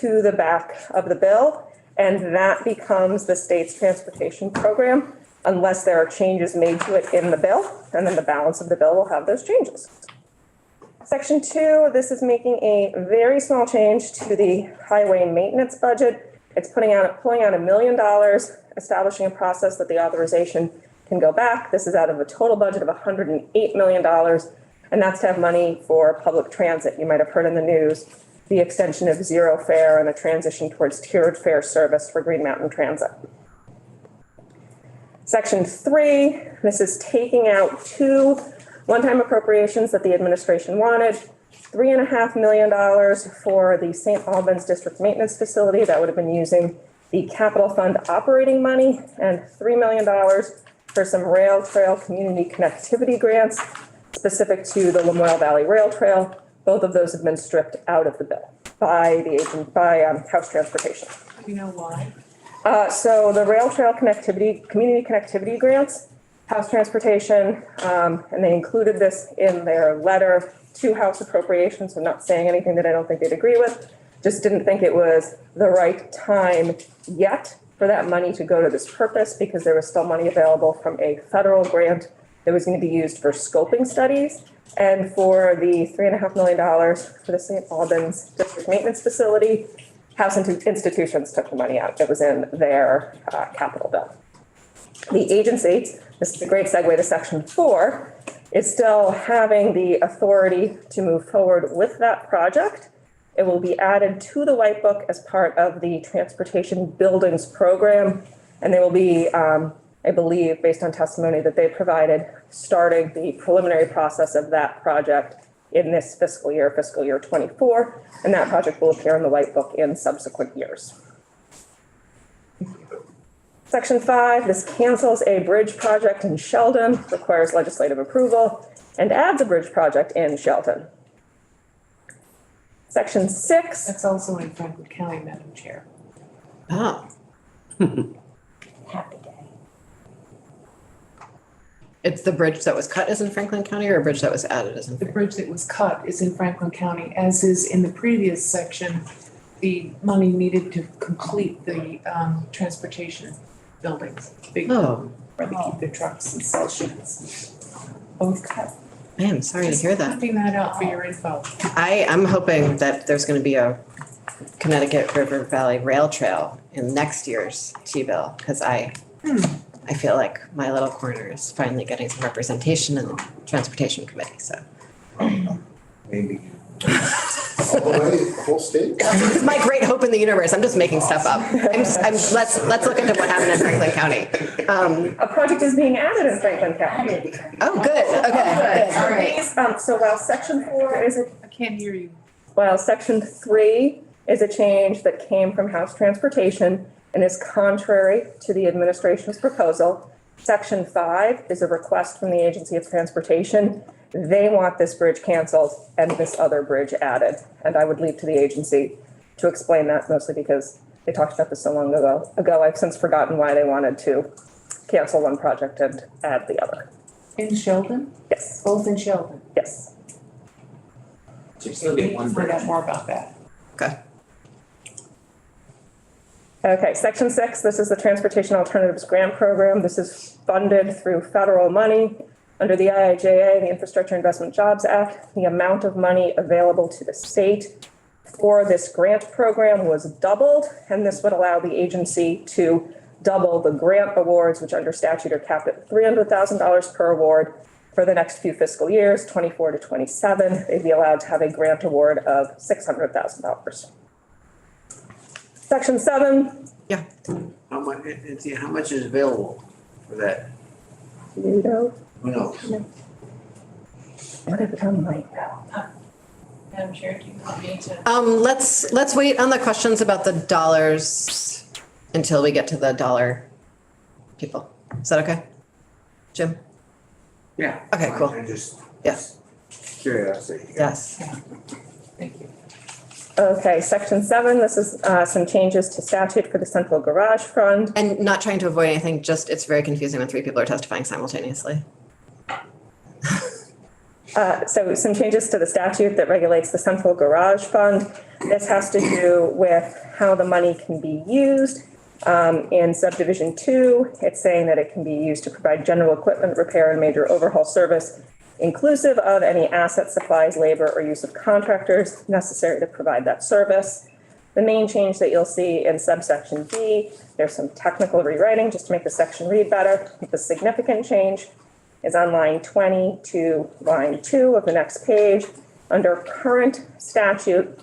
to the back of the bill. And that becomes the state's transportation program unless there are changes made to it in the bill. And then the balance of the bill will have those changes. Section 2, this is making a very small change to the highway maintenance budget. It's pulling out $1 million, establishing a process that the authorization can go back. This is out of a total budget of $108 million, and that's to have money for public transit. You might have heard in the news the extension of zero fare and the transition towards tiered fare service for Green Mountain Transit. Section 3, this is taking out 2 one-time appropriations that the administration wanted. $3.5 million for the St. Albans District Maintenance Facility that would have been using the capital fund operating money, and $3 million for some rail trail community connectivity grants specific to the Lamoille Valley Rail Trail. Both of those have been stripped out of the bill by House Transportation. Do you know why? So the rail trail connectivity, community connectivity grants, House Transportation, and they included this in their letter to House Appropriations. So I'm not saying anything that I don't think they'd agree with. Just didn't think it was the right time yet for that money to go to this purpose because there was still money available from a federal grant that was going to be used for scoping studies. And for the $3.5 million for the St. Albans District Maintenance Facility, House institutions took the money out. It was in their capital bill. The agency, this is a great segue to section 4, is still having the authority to move forward with that project. It will be added to the white book as part of the transportation buildings program. And they will be, I believe, based on testimony that they provided, starting the preliminary process of that project in this fiscal year 24. And that project will appear in the white book in subsequent years. Section 5, this cancels a bridge project in Sheldon, requires legislative approval, and adds a bridge project in Shelton. Section 6. That's also in Franklin County, Madam Chair. Oh, Happy day. it's the bridge that was cut is in Franklin County or a bridge that was added is in The Franklin? bridge that was cut is in Franklin County, as is in the previous section, the money needed to complete the transportation buildings. Big, Oh, where they keep their trucks and sell sheds. Both cut. I am sorry to hear Just that. putting that out for your info. I'm hoping that there's going to be a Connecticut River Valley Rail Trail in next year's T-bill because I feel like my little corner is finally getting some representation in the Transportation Committee, so. Maybe. All the way, the whole state? It's my great hope in the universe. I'm just making stuff up. Let's look into what happened in Franklin County. A project is being added in Franklin County. Oh, good, okay. So while section 4 is I can't hear you. while section 3 is a change that came from House Transportation and is contrary to the administration's proposal, section 5 is a request from the Agency of Transportation. They want this bridge canceled and this other bridge added. And I would leave to the agency to explain that, mostly because they talked about this so long ago. I've since forgotten why they wanted to cancel one project and add the other. In Sheldon? Yes, Both in Sheldon. yes. Find out more about that. Okay. Okay, section 6, this is the Transportation Alternatives Grant Program. This is funded through federal money under the IIJA, the Infrastructure Investment Jobs Act. The amount of money available to the state for this grant program was doubled, and this would allow the agency to double the grant awards, which under statute are capped at $300,000 per award for the next few fiscal years, 24 to 27. They'd be allowed to have a grant award of $600,000. Section 7. Yeah. How much, Cynthia, how much is available for that? You know, Who knows? what have it on my bill? Madam Chair, do you want me to? Let's wait on the questions about the dollars until we get to the dollar people. Is that okay? Jim? Yeah. Okay, cool. I just. Yeah. Curiosity. Yes. Thank you. Okay, section 7, this is some changes to statute for the central garage fund. And not trying to avoid anything, just it's very confusing when 3 people are testifying simultaneously. So some changes to the statute that regulates the central garage fund. This has to do with how the money can be used. In subdivision 2, it's saying that it can be used to provide general equipment repair and major overhaul service, inclusive of any assets, supplies, labor, or use of contractors necessary to provide that service. The main change that you'll see in subsection B, there's some technical rewriting just to make the section read better. The significant change is on line 20 to line 2 of the next page. Under current statute,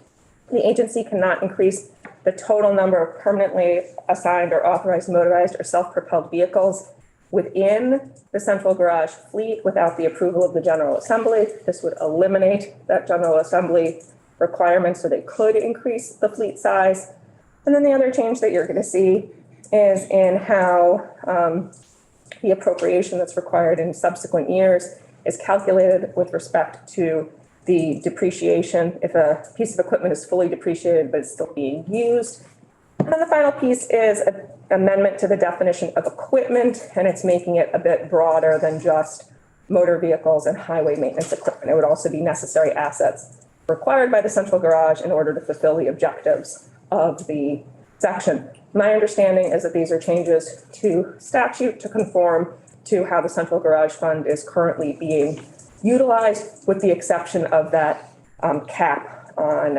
the agency cannot increase the total number of permanently assigned or authorized motorized or self-propelled vehicles within the central garage fleet without the approval of the General Assembly. This would eliminate that General Assembly requirement so they could increase the fleet size. And then the other change that you're going to see is in how the appropriation that's required in subsequent years is calculated with respect to the depreciation, if a piece of equipment is fully depreciated but it's still being used. And then the final piece is an amendment to the definition of equipment, and it's making it a bit broader than just motor vehicles and highway maintenance equipment. It would also be necessary assets required by the central garage in order to fulfill the objectives of the section. My understanding is that these are changes to statute to conform to how the central garage fund is currently being utilized, with the exception of that cap on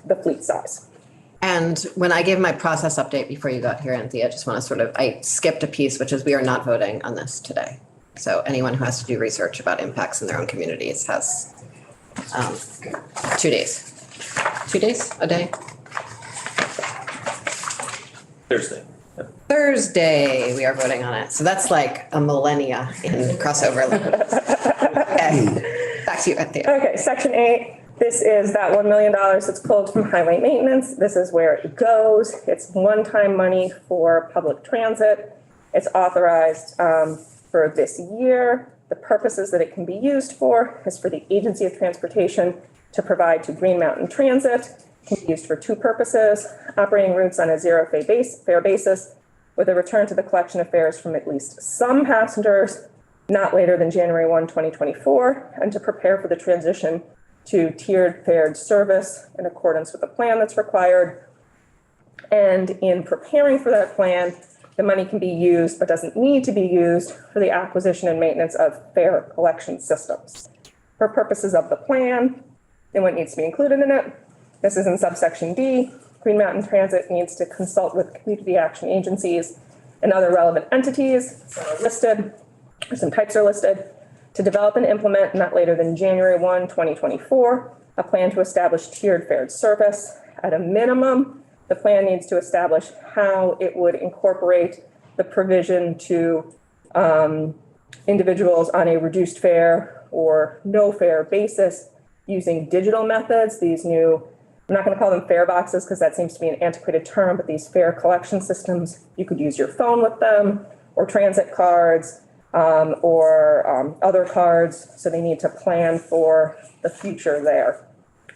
the fleet size. And when I gave my process update before you got here, Anthea, I just want to I skipped a piece, which is we are not voting on this today. So anyone who has to do research about impacts in their own communities has 2 days. 2 days, a day? Thursday, we are voting on it. So that's like a millennia in crossover. Okay, back to you, Anthea. Okay, section 8. This is that $1 million that's pulled from highway maintenance. This is where it goes. It's one-time money for public transit. It's authorized for this year. The purposes that it can be used for is for the Agency of Transportation to provide to Green Mountain Transit. It can be used for 2 purposes: operating routes on a zero fare basis with a return to the collection of fares from at least some passengers not later than January 1, 2024, and to prepare for the transition to tiered fared service in accordance with the plan that's required. And in preparing for that plan, the money can be used, but doesn't need to be used, for the acquisition and maintenance of fare collection systems. For purposes of the plan, then what needs to be included in it? This is in subsection D. Green Mountain Transit needs to consult with community action agencies and other relevant entities that are listed, or some types are listed, to develop and implement not later than January 1, 2024, a plan to establish tiered fared service. At a minimum, the plan needs to establish how it would incorporate the provision to individuals on a reduced fare or no fare basis using digital methods. These new I'm not going to call them fare boxes because that seems to be an antiquated term, but these fare collection systems, you could use your phone with them or transit cards or other cards. So they need to plan for the future there.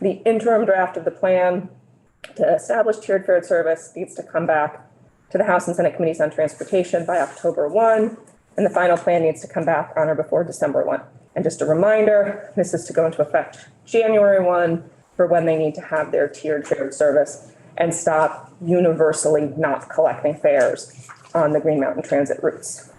The interim draft of the plan to establish tiered fare service needs to come back to the House and Senate Committees on Transportation by October 1, and the final plan needs to come back on or before December 1. And just a reminder, this is to go into effect January 1 for when they need to have their tiered fare service and stop universally not collecting fares on the Green Mountain Transit routes.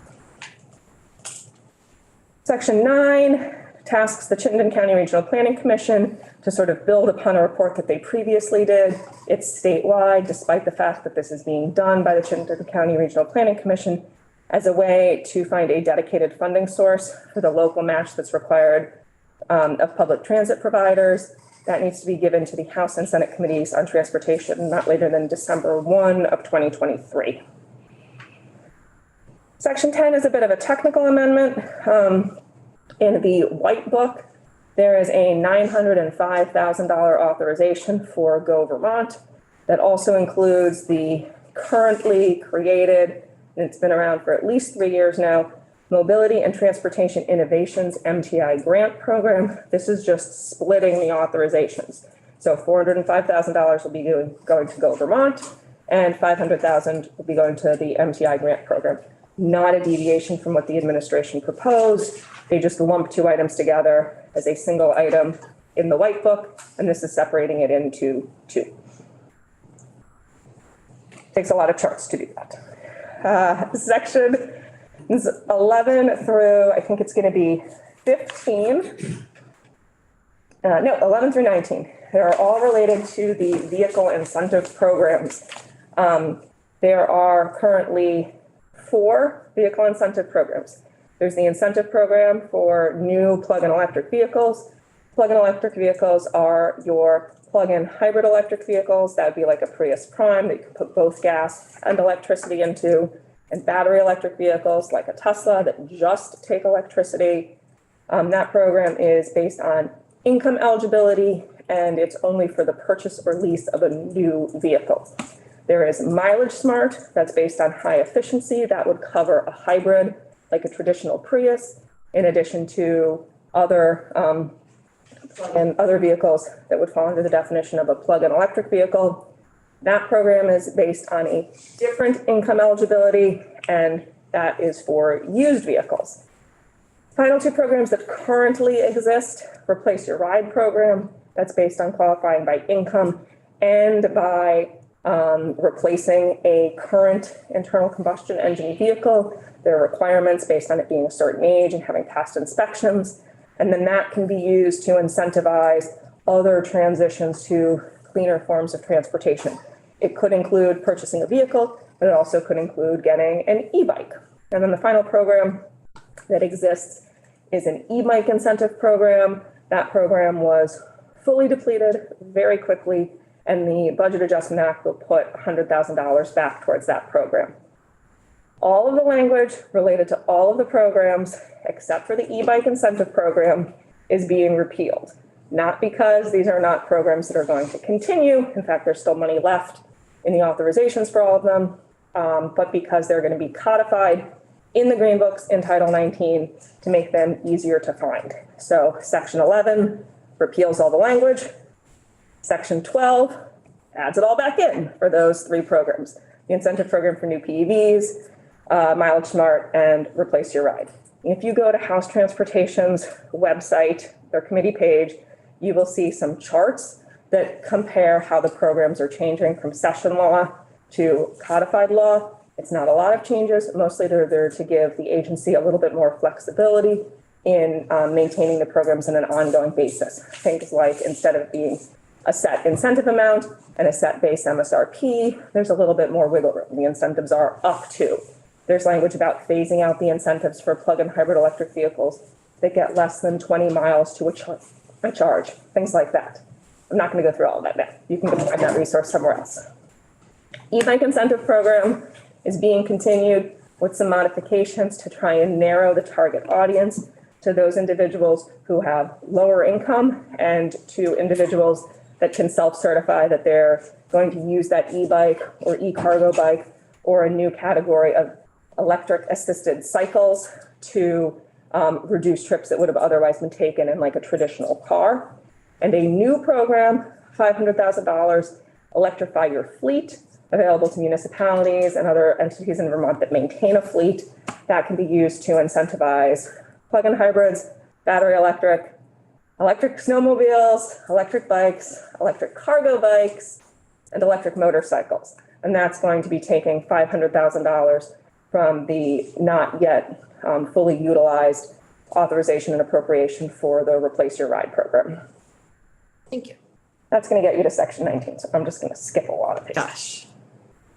Section 9 tasks the Chittenden County Regional Planning Commission to sort of build upon a report that they previously did. It's statewide, despite the fact that this is being done by the Chittenden County Regional Planning Commission as a way to find a dedicated funding source for the local match that's required of public transit providers. That needs to be given to the House and Senate Committees on Transportation not later than December 1 of 2023. Section 10 is a bit of a technical amendment. In the White Book, there is a $905,000 authorization for Go Vermont that also includes the currently created, and it's been around for at least 3 years now, Mobility and Transportation Innovations MTI grant program. This is just splitting the authorizations. So $405,000 will be going to Go Vermont and $500,000 will be going to the MTI grant program. Not a deviation from what the administration proposed. They just lumped two items together as a single item in the White Book, and this is separating it into two. Takes a lot of charts to do that. Section 11 through, I think it's going to be 15. 11 through 19. They're all related to the vehicle incentive programs. There are currently 4 vehicle incentive programs. There's the incentive program for new plug-in electric vehicles. Plug-in electric vehicles are your plug-in hybrid electric vehicles. That would be like a Prius Prime that you can put both gas and electricity into, and battery electric vehicles like a Tesla that just take electricity. That program is based on income eligibility, and it's only for the purchase or lease of a new vehicle. There is Mileage Smart, that's based on high efficiency. That would cover a hybrid, like a traditional Prius, in addition to other other vehicles that would fall under the definition of a plug-in electric vehicle. That program is based on a different income eligibility, and that is for used vehicles. Final 2 programs that currently exist: Replace Your Ride program, that's based on qualifying by income and by replacing a current internal combustion engine vehicle. There are requirements based on it being a certain age and having passed inspections. And then that can be used to incentivize other transitions to cleaner forms of transportation. It could include purchasing a vehicle, but it also could include getting an e-bike. And then the final program that exists is an e-bike incentive program. That program was fully depleted very quickly, and the Budget Adjustment Act will put $100,000 back towards that program. All of the language related to all of the programs, except for the e-bike incentive program, is being repealed. Not because these are not programs that are going to continue. In fact, there's still money left in the authorizations for all of them, but because they're going to be codified in the Green Books in Title 19 to make them easier to find. So Section 11 repeals all the language. Section 12 adds it all back in for those 3 programs: the incentive program for new PEVs, Mileage Smart, and Replace Your Ride. If you go to House Transportation's website, their committee page, you will see some charts that compare how the programs are changing from session law to codified law. It's not a lot of changes. Mostly they're there to give the agency a little bit more flexibility in maintaining the programs on an ongoing basis. Things like, instead of being a set incentive amount and a set base MSRP, there's a little bit more wiggle room. The incentives are up to. There's language about phasing out the incentives for plug-in hybrid electric vehicles that get less than 20 miles to a charge, things like that. I'm not going to go through all of that now. You can go find that resource somewhere else. E-bike incentive program is being continued with some modifications to try and narrow the target audience to those individuals who have lower income and to individuals that can self-certify that they're going to use that e-bike or e-cargo bike or a new category of electric assisted cycles to reduce trips that would have otherwise been taken in like a traditional car. And a new program, $500,000, Electrify Your Fleet, available to municipalities and other entities in Vermont that maintain a fleet that can be used to incentivize plug-in hybrids, battery electric snowmobiles, electric bikes, electric cargo bikes, and electric motorcycles. And that's going to be taking $500,000 from the not yet fully utilized authorization and appropriation for the Replace Your Ride program. Thank you. That's going to get you to section 19, so I'm just going to skip a lot of pages. Gosh.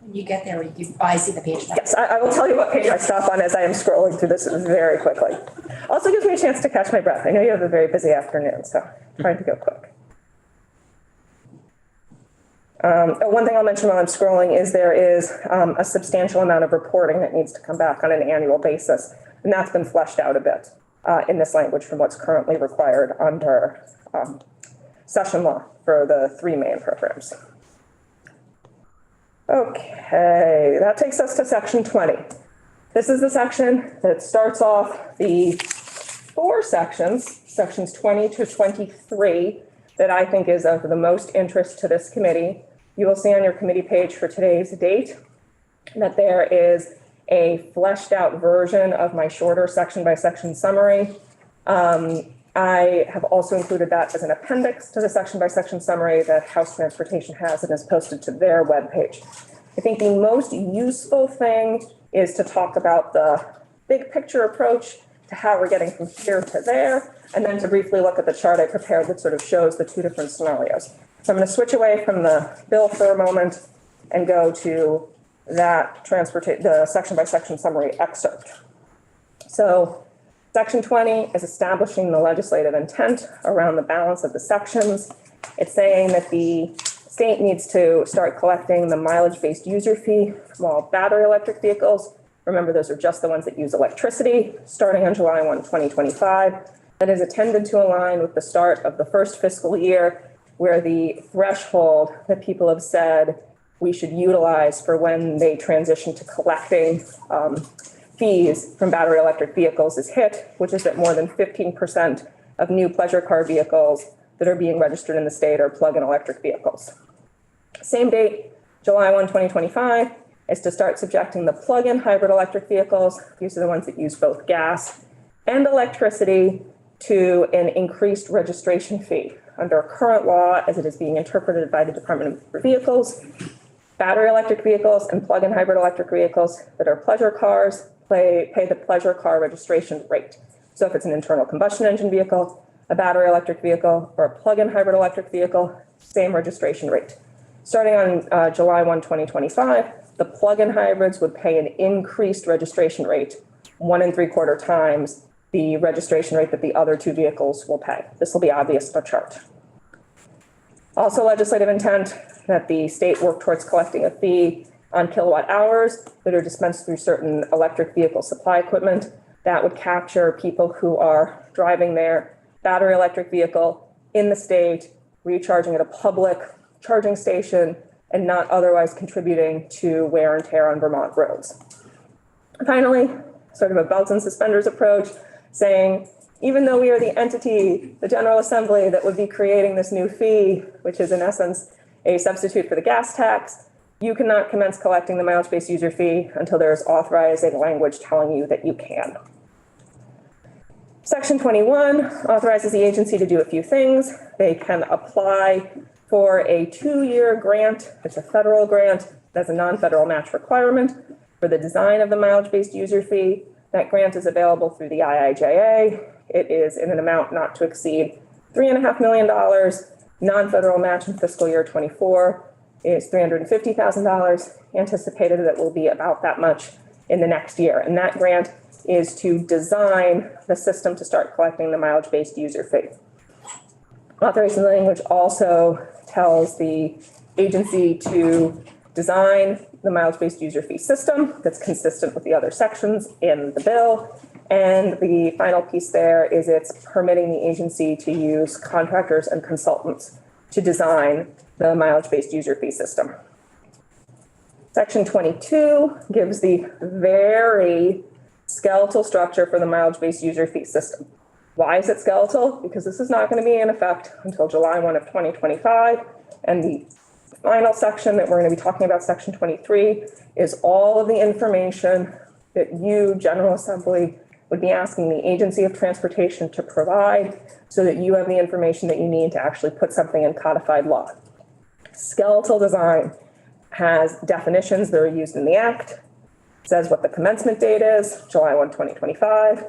When you get there, I see the page. Yes, I will tell you what page I stop on as I am scrolling through this very quickly. Also gives me a chance to catch my breath. I know you have a very busy afternoon, so I'm trying to go quick. One thing I'll mention while I'm scrolling is there is a substantial amount of reporting that needs to come back on an annual basis, and that's been fleshed out a bit in this language from what's currently required under session law for the three main programs. Okay, that takes us to section 20. This is the section that starts off the four sections 20 to 23, that I think is of the most interest to this committee. You will see on your committee page for today's date that there is a fleshed out version of my shorter section by section summary. I have also included that as an appendix to the section by section summary that House Transportation has and is posted to their webpage. I think the most useful thing is to talk about the big picture approach to how we're getting from here to there, and then to briefly look at the chart I prepared that sort of shows the two different scenarios. So I'm going to switch away from the bill for a moment and go to that the section by section summary excerpt. So section 20 is establishing the legislative intent around the balance of the sections. It's saying that the state needs to start collecting the mileage-based user fee from all battery electric vehicles. Remember, those are just the ones that use electricity, starting on July 1, 2025. That is intended to align with the start of the first fiscal year, where the threshold that people have said we should utilize for when they transition to collecting fees from battery electric vehicles is hit, which is that more than 15% of new pleasure car vehicles that are being registered in the state are plug-in electric vehicles. Same date, July 1, 2025, is to start subjecting the plug-in hybrid electric vehicles, these are the ones that use both gas and electricity, to an increased registration fee. Under current law, as it is being interpreted by the Department of Motor Vehicles, battery electric vehicles and plug-in hybrid electric vehicles that are pleasure cars pay the pleasure car registration rate. So if it's an internal combustion engine vehicle, a battery electric vehicle, or a plug-in hybrid electric vehicle, same registration rate. Starting on July 1, 2025, the plug-in hybrids would pay an increased registration rate, 1 3/4 times the registration rate that the other two vehicles will pay. This will be obvious in the chart. Also legislative intent that the state work towards collecting a fee on kilowatt hours that are dispensed through certain electric vehicle supply equipment. That would capture people who are driving their battery electric vehicle in the state, recharging at a public charging station, and not otherwise contributing to wear and tear on Vermont roads. Finally, sort of a belts and suspenders approach, saying, even though we are the entity, the General Assembly, that would be creating this new fee, which is in essence a substitute for the gas tax, you cannot commence collecting the mileage-based user fee until there is authorizing language telling you that you can. Section 21 authorizes the agency to do a few things. They can apply for a 2-year grant. It's a federal grant. That's a non-federal match requirement for the design of the mileage-based user fee. That grant is available through the IIJA. It is in an amount not to exceed $3.5 million. Non-federal match in fiscal year 24 is $350,000. Anticipated that will be about that much in the next year. And that grant is to design the system to start collecting the mileage-based user fee. Authorization language also tells the agency to design the mileage-based user fee system that's consistent with the other sections in the bill. And the final piece there is it's permitting the agency to use contractors and consultants to design the mileage-based user fee system. Section 22 gives the very skeletal structure for the mileage-based user fee system. Why is it skeletal? Because this is not going to be in effect until July 1 of 2025. And the final section that we're going to be talking about, section 23, is all of the information that you, General Assembly, would be asking the Agency of Transportation to provide so that you have the information that you need to actually put something in codified law. Skeletal design has definitions that are used in the Act, says what the commencement date is, July 1, 2025,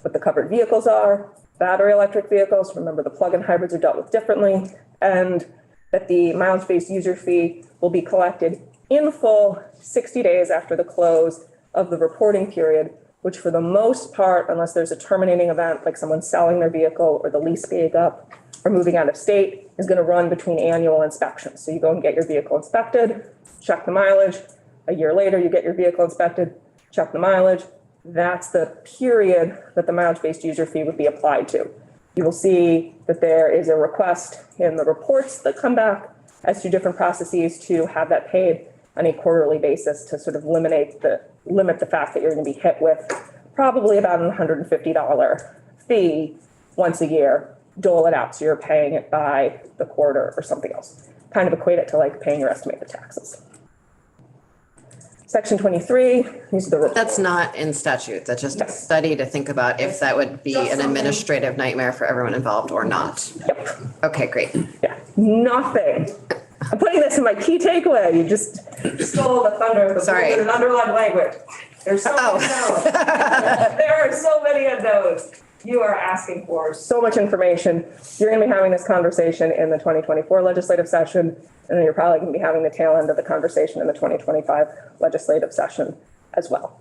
what the covered vehicles are, battery electric vehicles, remember the plug-in hybrids are dealt with differently, and that the mileage-based user fee will be collected in full 60 days after the close of the reporting period, which for the most part, unless there's a terminating event, like someone selling their vehicle or the lease being up or moving out of state, is going to run between annual inspections. So you go and get your vehicle inspected, check the mileage. A year later, you get your vehicle inspected, check the mileage. That's the period that the mileage-based user fee would be applied to. You will see that there is a request in the reports that come back as to different processes to have that paid on a quarterly basis to sort of limit the fact that you're going to be hit with probably about an $150 fee once a year, dole it out. So you're paying it by the quarter or something else. Kind of equate it to like paying your estimated taxes. Section 23, these are the reports. That's not in statute. That's just a Yes. study to think about if that would be Just an something. administrative nightmare for everyone involved or not. Yep. Okay, great. Yeah, nothing. I'm putting this in my key takeaway. You just stole the thunder with Sorry. an underlined language. There's so many unknowns. There are so many unknowns. You are asking for so much information. You're going to be having this conversation in the 2024 legislative session, and then you're probably going to be having the tail end of the conversation in the 2025 legislative session as well.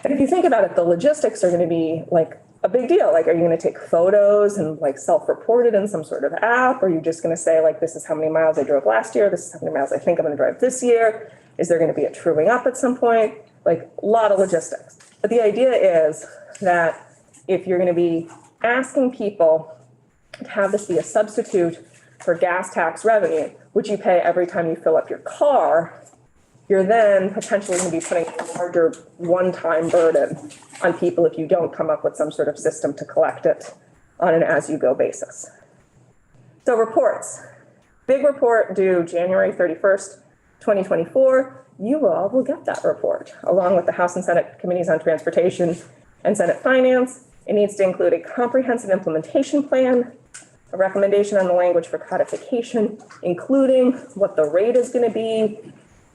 And if you think about it, the logistics are going to be like a big deal. Like, are you going to take photos and like self-report it in some sort of app? Or are you just going to say like, this is how many miles I drove last year. This is how many miles I think I'm going to drive this year. Is there going to be a truing up at some point? Like a lot of logistics. But the idea is that if you're going to be asking people to have this be a substitute for gas tax revenue, which you pay every time you fill up your car, you're then potentially going to be putting a larger one-time burden on people if you don't come up with some sort of system to collect it on an as-you-go basis. So reports. Big report due January 31st, 2024. You all will get that report along with the House and Senate Committees on Transportation and Senate Finance. It needs to include a comprehensive implementation plan, a recommendation on the language for codification, including what the rate is going to be,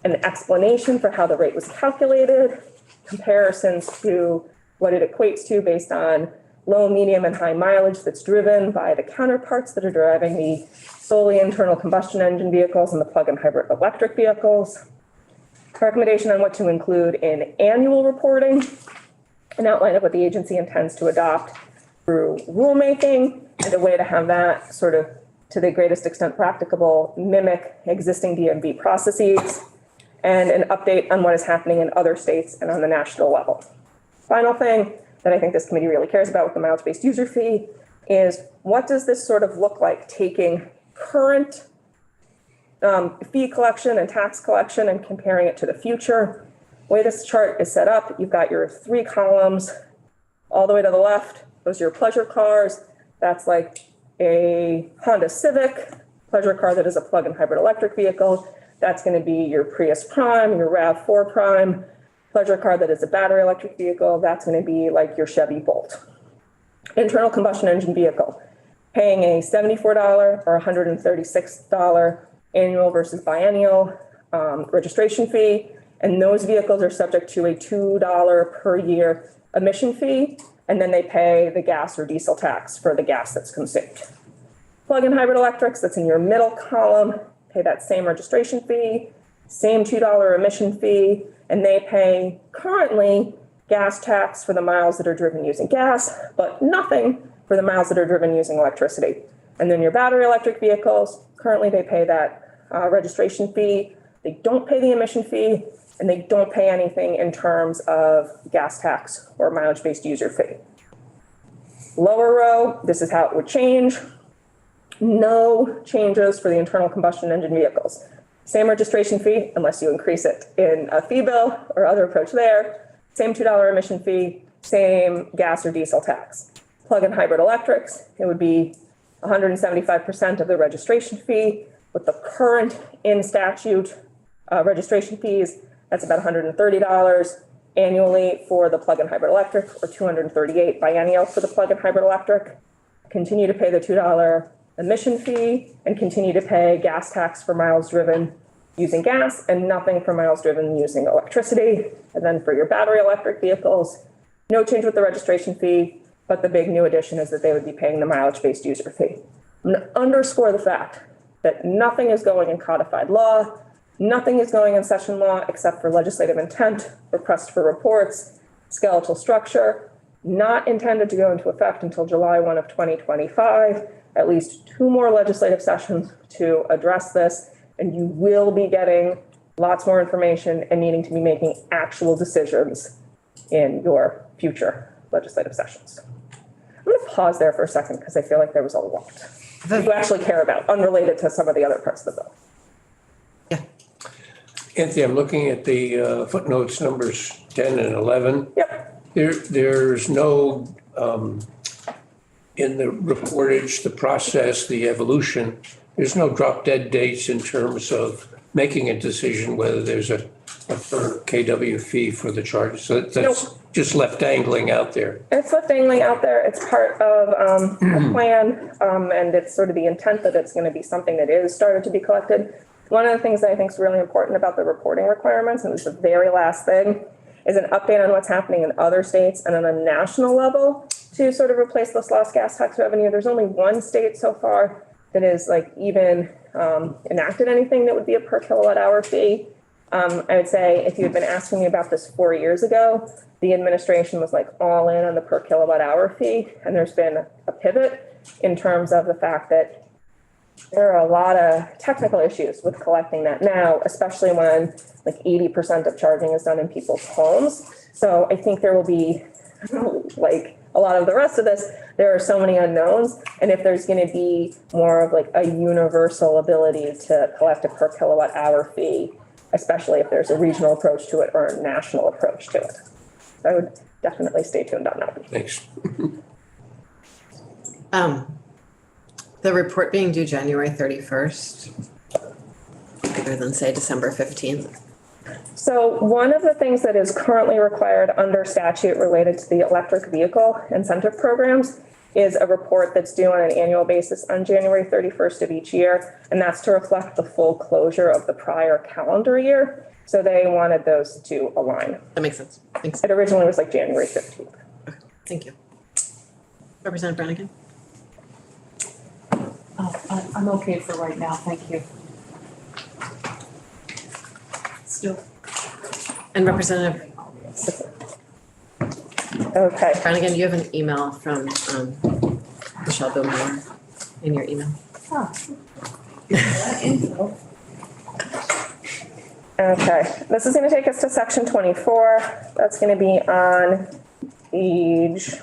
an explanation for how the rate was calculated, comparisons to what it equates to based on low, medium, and high mileage that's driven by the counterparts that are driving the solely internal combustion engine vehicles and the plug-in hybrid electric vehicles, recommendation on what to include in annual reporting, an outline of what the agency intends to adopt through rulemaking, and a way to have that sort of, to the greatest extent practicable, mimic existing DMV processes, and an update on what is happening in other states and on the national level. Final thing that I think this committee really cares about with the mileage-based user fee is what does this sort of look like taking current fee collection and tax collection and comparing it to the future. The way this chart is set up, you've got your 3 columns all the way to the left. Those are your pleasure cars. That's like a Honda Civic pleasure car that is a plug-in hybrid electric vehicle. That's going to be your Prius Prime, your RAV4 Prime. Pleasure car that is a battery electric vehicle. That's going to be like your Chevy Bolt. Internal combustion engine vehicle, paying a $74 or $136 annual versus biennial registration fee. And those vehicles are subject to a $2 per year emission fee. And then they pay the gas or diesel tax for the gas that's consumed. Plug-in hybrid electrics, that's in your middle column, pay that same registration fee, same $2 emission fee, and they pay currently gas tax for the miles that are driven using gas, but nothing for the miles that are driven using electricity. And then your battery electric vehicles, currently they pay that registration fee, they don't pay the emission fee, and they don't pay anything in terms of gas tax or mileage-based user fee. Lower row, this is how it would change. No changes for the internal combustion engine vehicles. Same registration fee unless you increase it in a fee bill or other approach there. Same $2 emission fee, same gas or diesel tax. Plug-in hybrid electrics, it would be 175% of the registration fee. With the current in statute registration fees, that's about $130 annually for the plug-in hybrid electric, or $238 biennial for the plug-in hybrid electric. Continue to pay the $2 emission fee and continue to pay gas tax for miles driven using gas and nothing for miles driven using electricity. And then for your battery electric vehicles, no change with the registration fee, but the big new addition is that they would be paying the mileage-based user fee. I'm going to underscore the fact that nothing is going in codified law, nothing is going in session law except for legislative intent, request for reports, skeletal structure, not intended to go into effect until July 1 of 2025. At least 2 more legislative sessions to address this, and you will be getting lots more information and needing to be making actual decisions in your future legislative sessions. I'm going to pause there for a second because I feel like there was a lot that you actually care about, unrelated to some of the other parts of the bill. Anthony, I'm looking at the footnotes numbers 10 and 11. Yep. There's no, in the reportage, the process, the evolution, there's no drop dead dates in terms of making a decision whether there's a per KW fee for the charges. So that's just left dangling out there. It's left dangling out there. It's part of a plan, and it's sort of the intent that it's going to be something that is started to be collected. One of the things that I think is really important about the reporting requirements, and it's the very last thing, is an update on what's happening in other states and on a national level to sort of replace this lost gas tax revenue. There's only one state so far that is like even enacted anything that would be a per kilowatt hour fee. I would say if you had been asking me about this 4 years ago, the administration was like all in on the per kilowatt hour fee. And there's been a pivot in terms of the fact that there are a lot of technical issues with collecting that now, especially when like 80% of charging is done in people's homes. So I think there will be like a lot of the rest of this, there are so many unknowns. And if there's going to be more of like a universal ability to collect a per kilowatt hour fee, especially if there's a regional approach to it or a national approach to it. So I would definitely stay tuned on that. Thanks. The report being due January 31st, rather than say December 15th. So one of the things that is currently required under statute related to the electric vehicle incentive programs is a report that's due on an annual basis on January 31st of each year. And that's to reflect the full closure of the prior calendar year. So they wanted those to align. That makes sense. Thanks. It originally was like January 15th. Okay. Thank you. Representative Brannigan? Oh, I'm okay for right now, thank you. Still. And Representative Okay. Brannigan, you have an email from Michelle Bowman in your email. Okay, this is going to take us to section 24. That's going to be on page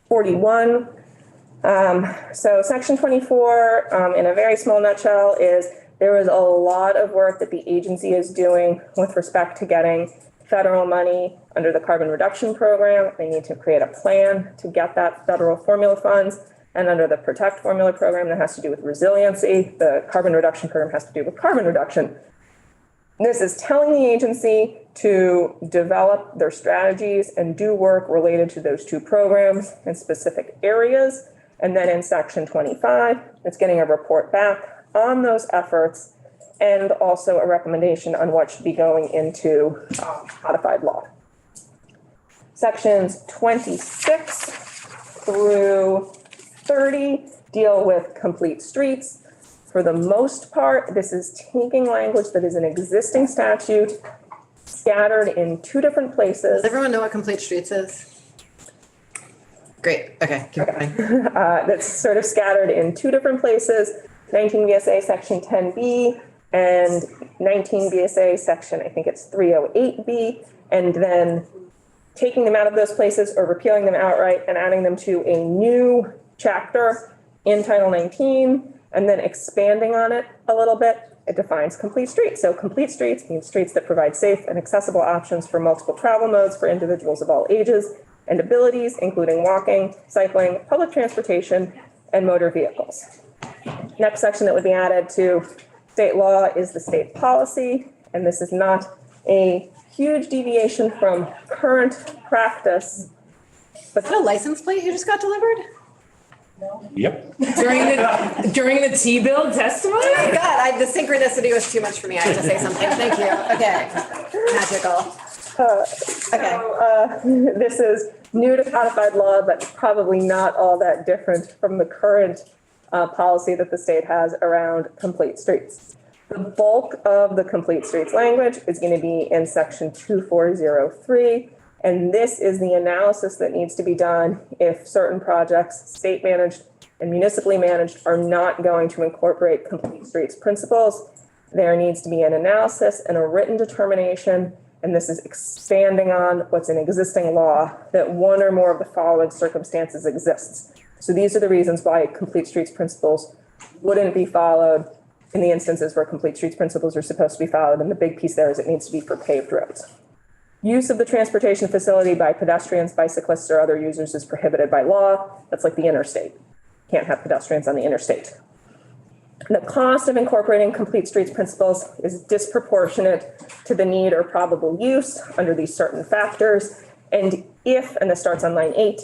41. So section 24, in a very small nutshell, is there is a lot of work that the agency is doing with respect to getting federal money under the carbon reduction program. They need to create a plan to get that federal formula funds. And under the Protect formula program, that has to do with resiliency. The carbon reduction program has to do with carbon reduction. This is telling the agency to develop their strategies and do work related to those two programs in specific areas. And then in section 25, it's getting a report back on those efforts and also a recommendation on what should be going into codified law. Sections 26 through 30 deal with complete streets. For the most part, this is taking language that is an existing statute, scattered in two different places. Does everyone know what complete streets is? Great, okay, keep going. That's sort of scattered in two different places, 19 VSA section 10B and 19 VSA section, I think it's 308B, and then taking them out of those places or repealing them outright and adding them to a new chapter in Title 19 and then expanding on it a little bit. It defines complete streets. So complete streets means streets that provide safe and accessible options for multiple travel modes for individuals of all ages and abilities, including walking, cycling, public transportation, and motor vehicles. Next section that would be added to state law is the state policy, and this is not a huge deviation from current practice. Is that a license plate you just got delivered? Yep. During the T-bill testimony? Oh my God, the synchronicity was too much for me. I had to say something. Thank you. Okay. Magical. Okay. This is new to codified law, but probably not all that different from the current policy that the state has around complete streets. The bulk of the complete streets language is going to be in section 2403. And this is the analysis that needs to be done if certain projects, state managed and municipally managed, are not going to incorporate complete streets principles. There needs to be an analysis and a written determination, and this is expanding on what's in existing law, that one or more of the following circumstances exists. So these are the reasons why complete streets principles wouldn't be followed in the instances where complete streets principles are supposed to be followed. And the big piece there is it needs to be for paved roads. Use of the transportation facility by pedestrians, bicyclists, or other users is prohibited by law. That's like the interstate. Can't have pedestrians on the interstate. The cost of incorporating complete streets principles is disproportionate to the need or probable use under these certain factors. And if, and this starts on line 8,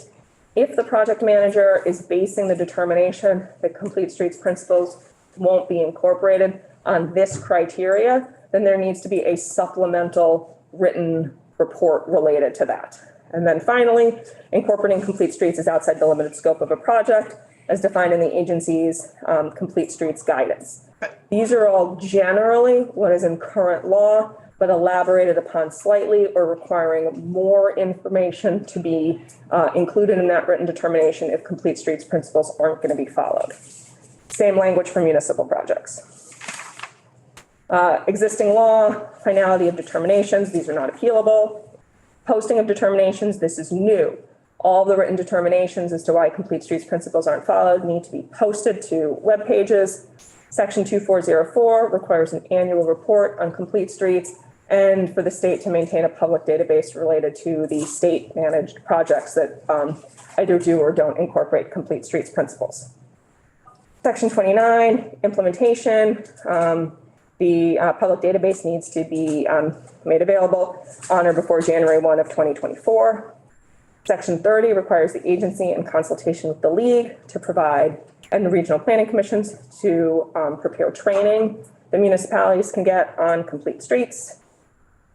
if the project manager is basing the determination that complete streets principles won't be incorporated on this criteria, then there needs to be a supplemental written report related to that. And then finally, incorporating complete streets is outside the limited scope of a project as defined in the agency's complete streets guidance. These are all generally what is in current law, but elaborated upon slightly or requiring more information to be included in that written determination if complete streets principles aren't going to be followed. Same language for municipal projects. Existing law, finality of determinations, these are not appealable. Posting of determinations, this is new. All the written determinations as to why complete streets principles aren't followed need to be posted to web pages. Section 2404 requires an annual report on complete streets and for the state to maintain a public database related to the state managed projects that either do or don't incorporate complete streets principles. Section 29, implementation. The public database needs to be made available on or before January 1 of 2024. Section 30 requires the agency in consultation with the league to provide, and the regional planning commissions to prepare training the municipalities can get on complete streets.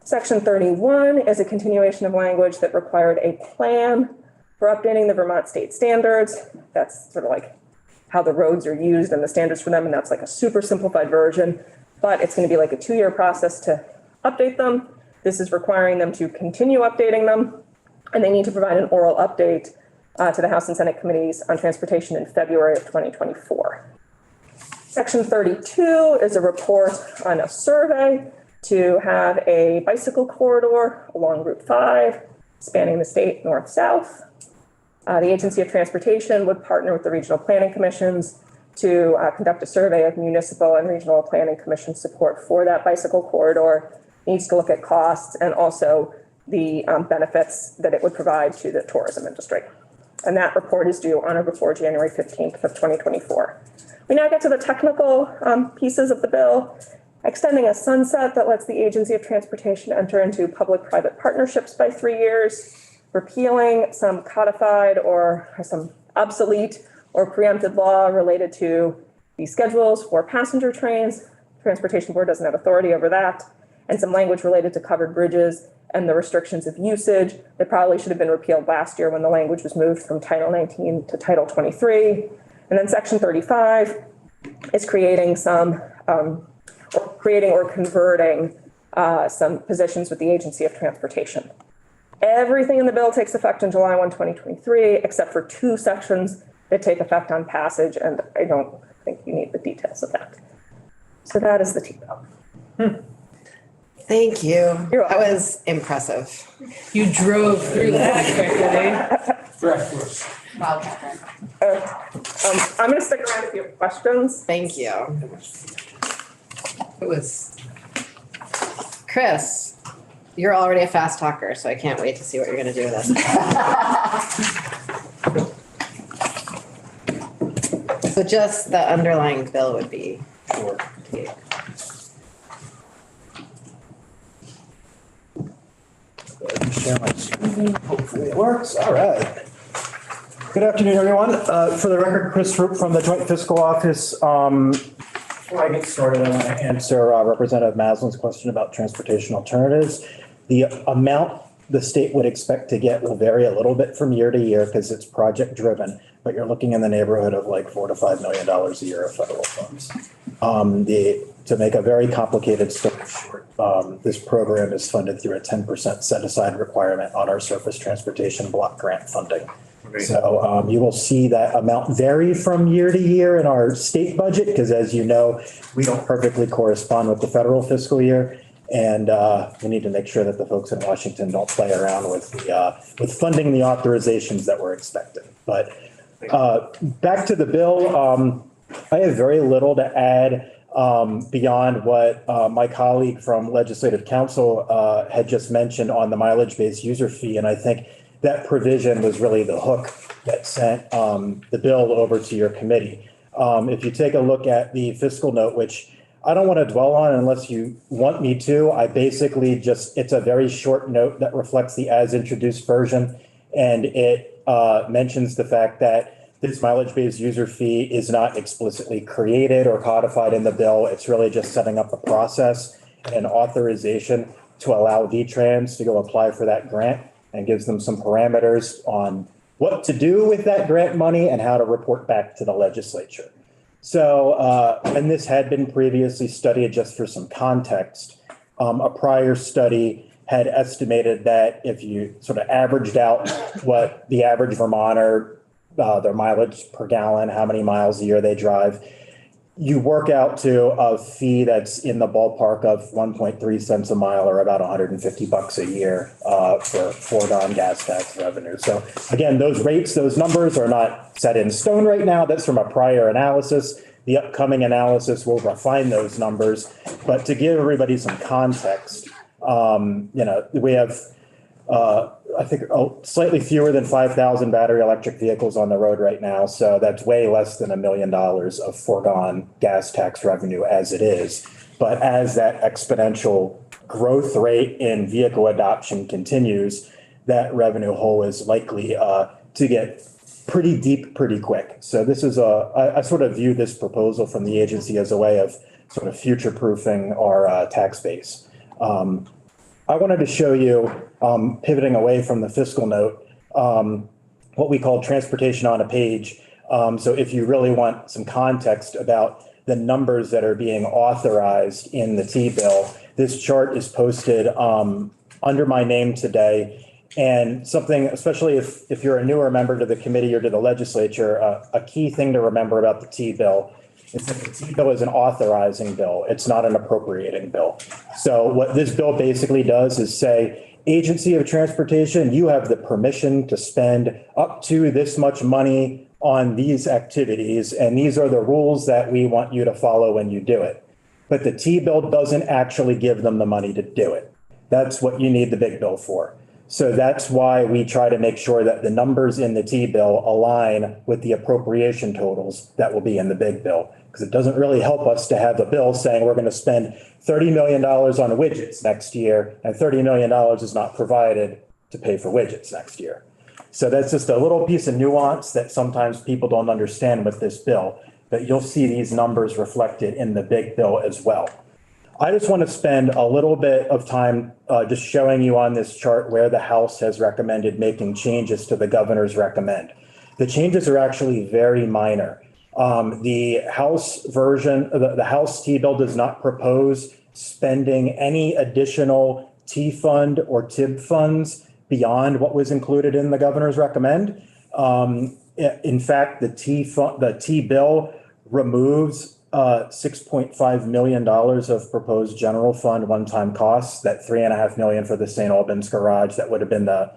Section 31 is a continuation of language that required a plan for updating the Vermont state standards. That's sort of like how the roads are used and the standards for them, and that's like a super simplified version. But it's going to be like a 2-year process to update them. This is requiring them to continue updating them, and they need to provide an oral update to the House and Senate committees on transportation in February of 2024. Section 32 is a report on a survey to have a bicycle corridor along Route 5, spanning the state north-south. The Agency of Transportation would partner with the regional planning commissions to conduct a survey of municipal and regional planning commission support for that bicycle corridor. Needs to look at costs and also the benefits that it would provide to the tourism industry. And that report is due on or before January 15th of 2024. We now get to the technical pieces of the bill, extending a sunset that lets the Agency of Transportation enter into public-private partnerships by 3 years, repealing some codified or some obsolete or preempted law related to the schedules for passenger trains. Transportation Board doesn't have authority over that, and some language related to covered bridges and the restrictions of usage that probably should have been repealed last year when the language was moved from Title 19 to Title 23. And then Section 35 is creating some, or converting some positions with the Agency of Transportation. Everything in the bill takes effect on July 1, 2023, except for 2 sections that take effect on passage, and I don't think you need the details of that. So that is the T-bill. Thank you. You're That was impressive. You drove through that quickly. Wow, Catherine. I'm gonna stick around if you have questions. Thank you. It was. Chris, you're already a fast talker, so I can't wait to see what you're gonna do with us. So just the underlying bill would be. Sure. Share my screen. Hopefully it works. All right. Good afternoon, everyone. For the record, Chris Roop from the Joint Fiscal Office. Before I get started, I want to answer Representative Maslin's question about transportation alternatives. The amount the state would expect to get will vary a little bit from year to year because it's project driven, but you're looking in the neighborhood of like $4 to $5 million a year of federal funds. To make a very complicated story short, this program is funded through a 10% set aside requirement on our surface transportation block grant funding. So you will see that amount vary from year to year in our state budget because, as you know, we don't perfectly correspond with the federal fiscal year. And we need to make sure that the folks in Washington don't play around with funding the authorizations that we're expecting. But back to the bill, I have very little to add beyond what my colleague from Legislative Council had just mentioned on the mileage-based user fee. And I think that provision was really the hook that sent the bill over to your committee. If you take a look at the fiscal note, which I don't want to dwell on unless you want me to, I basically it's a very short note that reflects the as introduced version. And it mentions the fact that this mileage-based user fee is not explicitly created or codified in the bill. It's really just setting up a process and authorization to allow VTrans to go apply for that grant and gives them some parameters on what to do with that grant money and how to report back to the legislature. So, and this had been previously studied just for some context. A prior study had estimated that if you sort of averaged out what the average Vermonter, their mileage per gallon, how many miles a year they drive, you work out to a fee that's in the ballpark of 1.3 cents a mile or about $150 a year for foregone gas tax revenue. So again, those rates, those numbers are not set in stone right now. That's from a prior analysis. The upcoming analysis will refine those numbers. But to give everybody some context, we have I think slightly fewer than 5,000 battery electric vehicles on the road right now. So that's way less than $1 million of foregone gas tax revenue as it is. But as that exponential growth rate in vehicle adoption continues, that revenue hole is likely to get pretty deep pretty quick. So this is I sort of view this proposal from the agency as a way of sort of future-proofing our tax base. I wanted to show you, pivoting away from the fiscal note, what we call transportation on a page. So if you really want some context about the numbers that are being authorized in the T-bill, this chart is posted under my name today. And something, especially if you're a newer member to the committee or to the legislature, a key thing to remember about the T-bill is that the T-bill is an authorizing bill. It's not an appropriating bill. So what this bill basically does is say, Agency of Transportation, you have the permission to spend up to this much money on these activities, and these are the rules that we want you to follow when you do it. But the T-bill doesn't actually give them the money to do it. That's what you need the big bill for. So that's why we try to make sure that the numbers in the T-bill align with the appropriation totals that will be in the big bill. Because it doesn't really help us to have a bill saying we're going to spend $30 million on widgets next year, and $30 million is not provided to pay for widgets next year. So that's just a little piece of nuance that sometimes people don't understand with this bill, but you'll see these numbers reflected in the big bill as well. I just want to spend a little bit of time just showing you on this chart where the House has recommended making changes to the governor's recommend. The changes are actually very minor. The House version, the House T-bill does not propose spending any additional T-fund or TIB funds beyond what was included in the governor's recommend. In fact, the T-bill removes $6.5 million of proposed general fund one-time costs, that $3.5 million for the St. Albans garage, that would have been the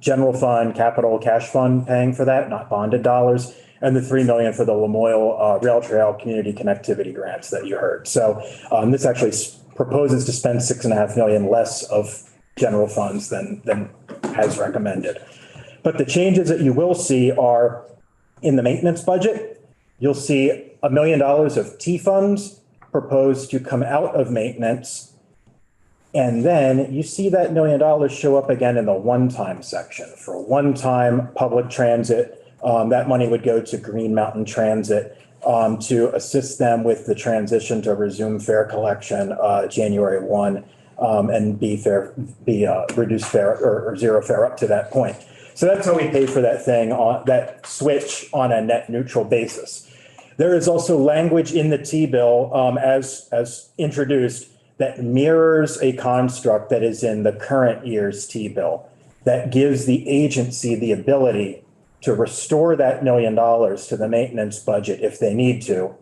general fund, capital cash fund paying for that, not bonded dollars, and the $3 million for the Lamoille Rail Trail Community Connectivity Grants that you heard. So this actually proposes to spend $6.5 million less of general funds than has recommended. But the changes that you will see are in the maintenance budget. You'll see $1 million of T funds proposed to come out of maintenance. And then you see that $1 million show up again in the one-time section. For one-time public transit, that money would go to Green Mountain Transit to assist them with the transition to resume fare collection January 1 and be reduced fare or zero fare up to that point. So that's how we pay for that thing, on that switch on a net neutral basis. There is also language in the T-bill as introduced that mirrors a construct that is in the current year's T-bill that gives the agency the ability to restore that $1 million to the maintenance budget if they need to,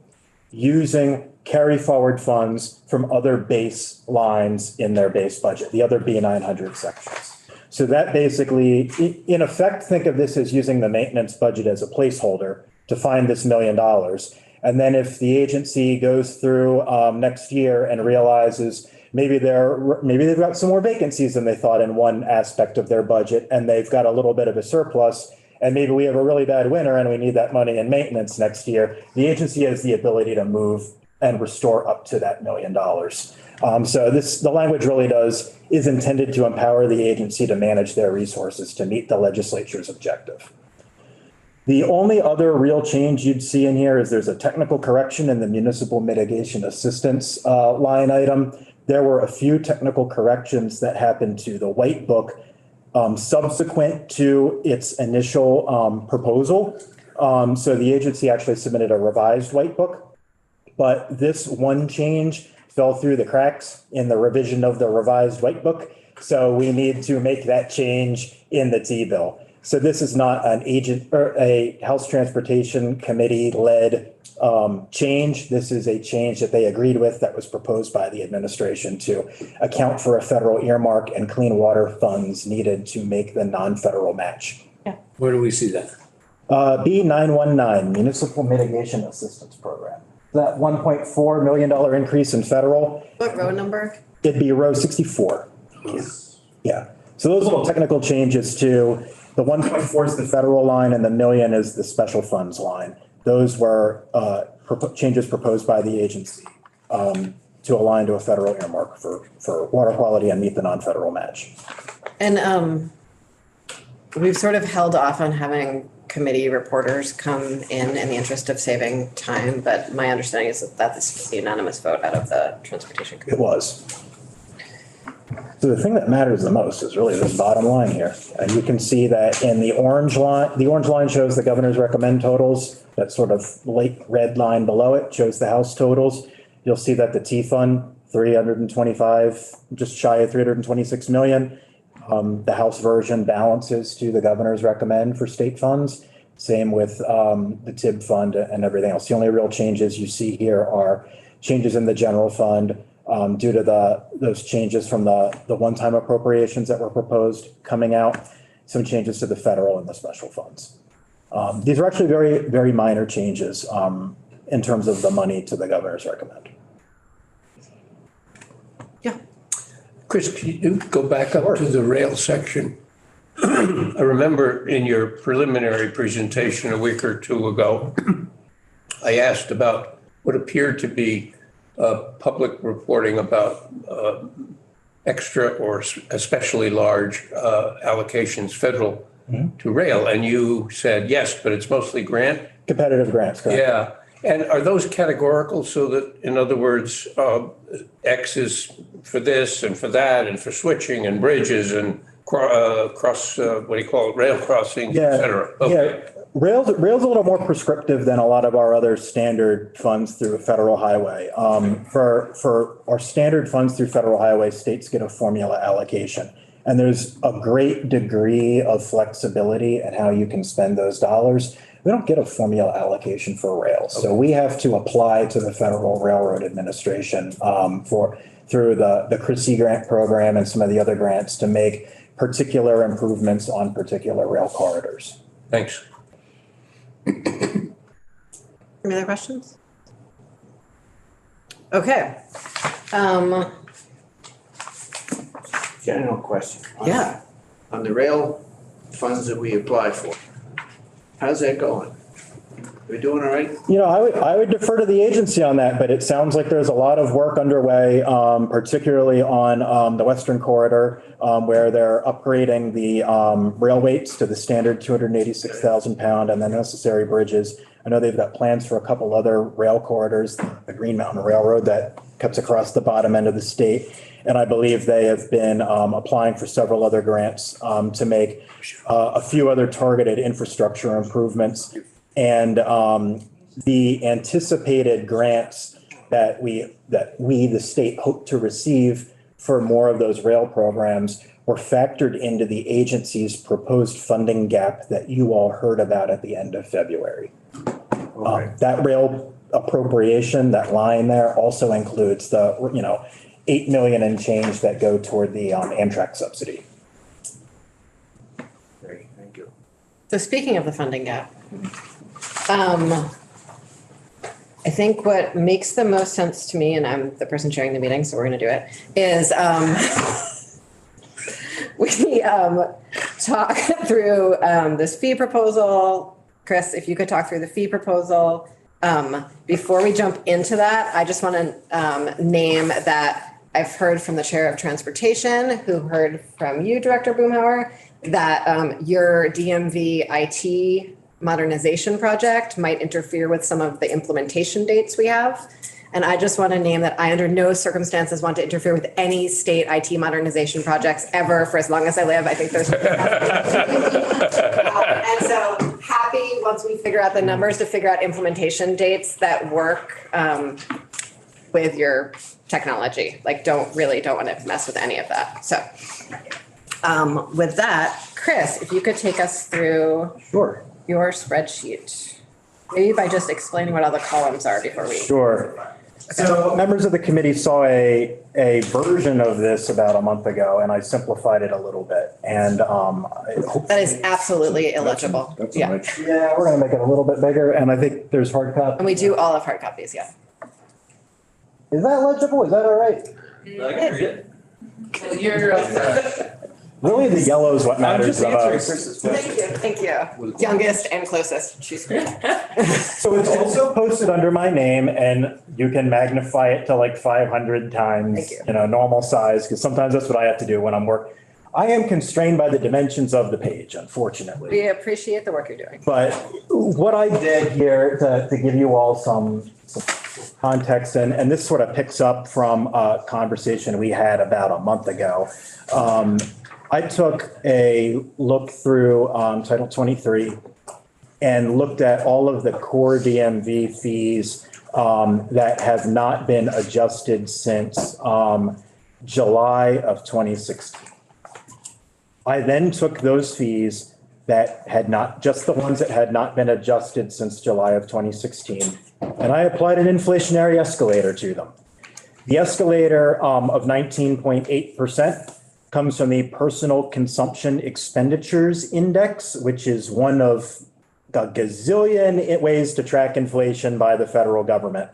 using carry forward funds from other base lines in their base budget, the other B900 sections. So that basically, in effect, think of this as using the maintenance budget as a placeholder to find this $1 million. And then if the agency goes through next year and realizes maybe they've got some more vacancies than they thought in one aspect of their budget, and they've got a little bit of a surplus, and maybe we have a really bad winter and we need that money in maintenance next year, the agency has the ability to move and restore up to that $1 million. So the language really is intended to empower the agency to manage their resources to meet the legislature's objective. The only other real change you'd see in here is there's a technical correction in the municipal mitigation assistance line item. There were a few technical corrections that happened to the White Book subsequent to its initial proposal. So the agency actually submitted a revised White Book. But this one change fell through the cracks in the revision of the revised White Book. So we need to make that change in the T-bill. So this is not an a House Transportation Committee led change. This is a change that they agreed with that was proposed by the administration to account for a federal earmark and clean water funds needed to make the non-federal match. Where do we see that? B919, Municipal Mitigation Assistance Program. That $1.4 million increase in federal. What row number? It'd be row 64. Yeah. So those little technical changes to the 1.4 is the federal line and the $1 million is the special funds line. Those were changes proposed by the agency to align to a federal earmark for water quality and meet the non-federal match. And we've sort of held off on having committee reporters come in the interest of saving time, but my understanding is that this was the unanimous vote out of the Transportation Committee. It was. So the thing that matters the most is really this bottom line here. And you can see that in the orange line shows the governor's recommend totals. That sort of light red line below it shows the House totals. You'll see that the T fund, 325, just shy of 326 million. The House version balances to the governor's recommend for state funds. Same with the TIB fund and everything else. The only real changes you see here are changes in the general fund due to those changes from the one-time appropriations that were proposed coming out, some changes to the federal and the special funds. These are actually very, very minor changes in terms of the money to the governor's recommend. Chris, can you go back up to the rail section? I remember in your preliminary presentation a week or two ago, I asked about what appeared to be public reporting about extra or especially large allocations federal to rail. And you said, yes, but it's mostly grant? Competitive grants, correct? Yeah. And are those categorical so that, in other words, X is for this and for that and for switching and bridges and cross, what do you call it, rail crossings, et cetera? Okay. Yeah. Rail's a little more prescriptive than a lot of our other standard funds through federal highway. For our standard funds through federal highway, states get a formula allocation. And there's a great degree of flexibility in how you can spend those dollars. we don't get a formula allocation for rail. So we have to apply to the Federal Railroad Administration through the CRISI grant program and some of the other grants to make particular improvements on particular rail corridors. Thanks. Any other questions? Okay. General question. Yeah. On the rail funds that we apply for, how's that going? We doing all right? You know, I would defer to the agency on that, but it sounds like there's a lot of work underway, particularly on the Western Corridor, where they're upgrading the rail weights to the standard 286,000 pound and the necessary bridges. I know they've got plans for a couple other rail corridors, the Green Mountain Railroad that cuts across the bottom end of the state. And I believe they have been applying for several other grants to make a few other targeted infrastructure improvements. And the anticipated grants that we, the state, hope to receive for more of those rail programs were factored into the agency's proposed funding gap that you all heard about at the end of February. That rail appropriation, that line there also includes the, 8 million and change that go toward the Amtrak subsidy. Great, thank you. So speaking of the funding gap, I think what makes the most sense to me, and I'm the person chairing the meeting, so we're going to do it, is we talk through this fee proposal. Chris, if you could talk through the fee proposal. Before we jump into that, I just want to name that I've heard from the chair of transportation, who heard from you, Director Boomhauer, that your DMV IT modernization project might interfere with some of the implementation dates we have. And I just want to name that I under no circumstances want to interfere with any state IT modernization projects ever for as long as I live. I think there's and so happy once we figure out the numbers to figure out implementation dates that work with your technology. Like don't want to mess with any of that. So with that, Chris, if you could take us through Sure. your spreadsheet, maybe by just explaining what all the columns are before we. Sure. So members of the committee saw a version of this about a month ago, and I simplified it a little bit. And That is absolutely illegible. That's Yeah. all right. yeah, we're going to make it a little bit bigger. And I think there's hard copy. And we do all have hard copies, yeah. Is that legible? Is that all right? Really, the yellow is what matters the most. Thank you. Youngest and closest. She's great. So it's also posted under my name, and you can magnify it to like 500 times, Thank you. Normal size, because sometimes that's what I have to do when I'm working. I am constrained by the dimensions of the page, unfortunately. We appreciate the work you're doing. But what I did here to give you all some context, and this sort of picks up from a conversation we had about a month ago. I took a look through Title 23 and looked at all of the core DMV fees that have not been adjusted since July of 2016. I then took those fees that had not, just the ones that had not been adjusted since July of 2016, and I applied an inflationary escalator to them. The escalator of 19.8% comes from the Personal Consumption Expenditures Index, which is one of a gazillion ways to track inflation by the federal government.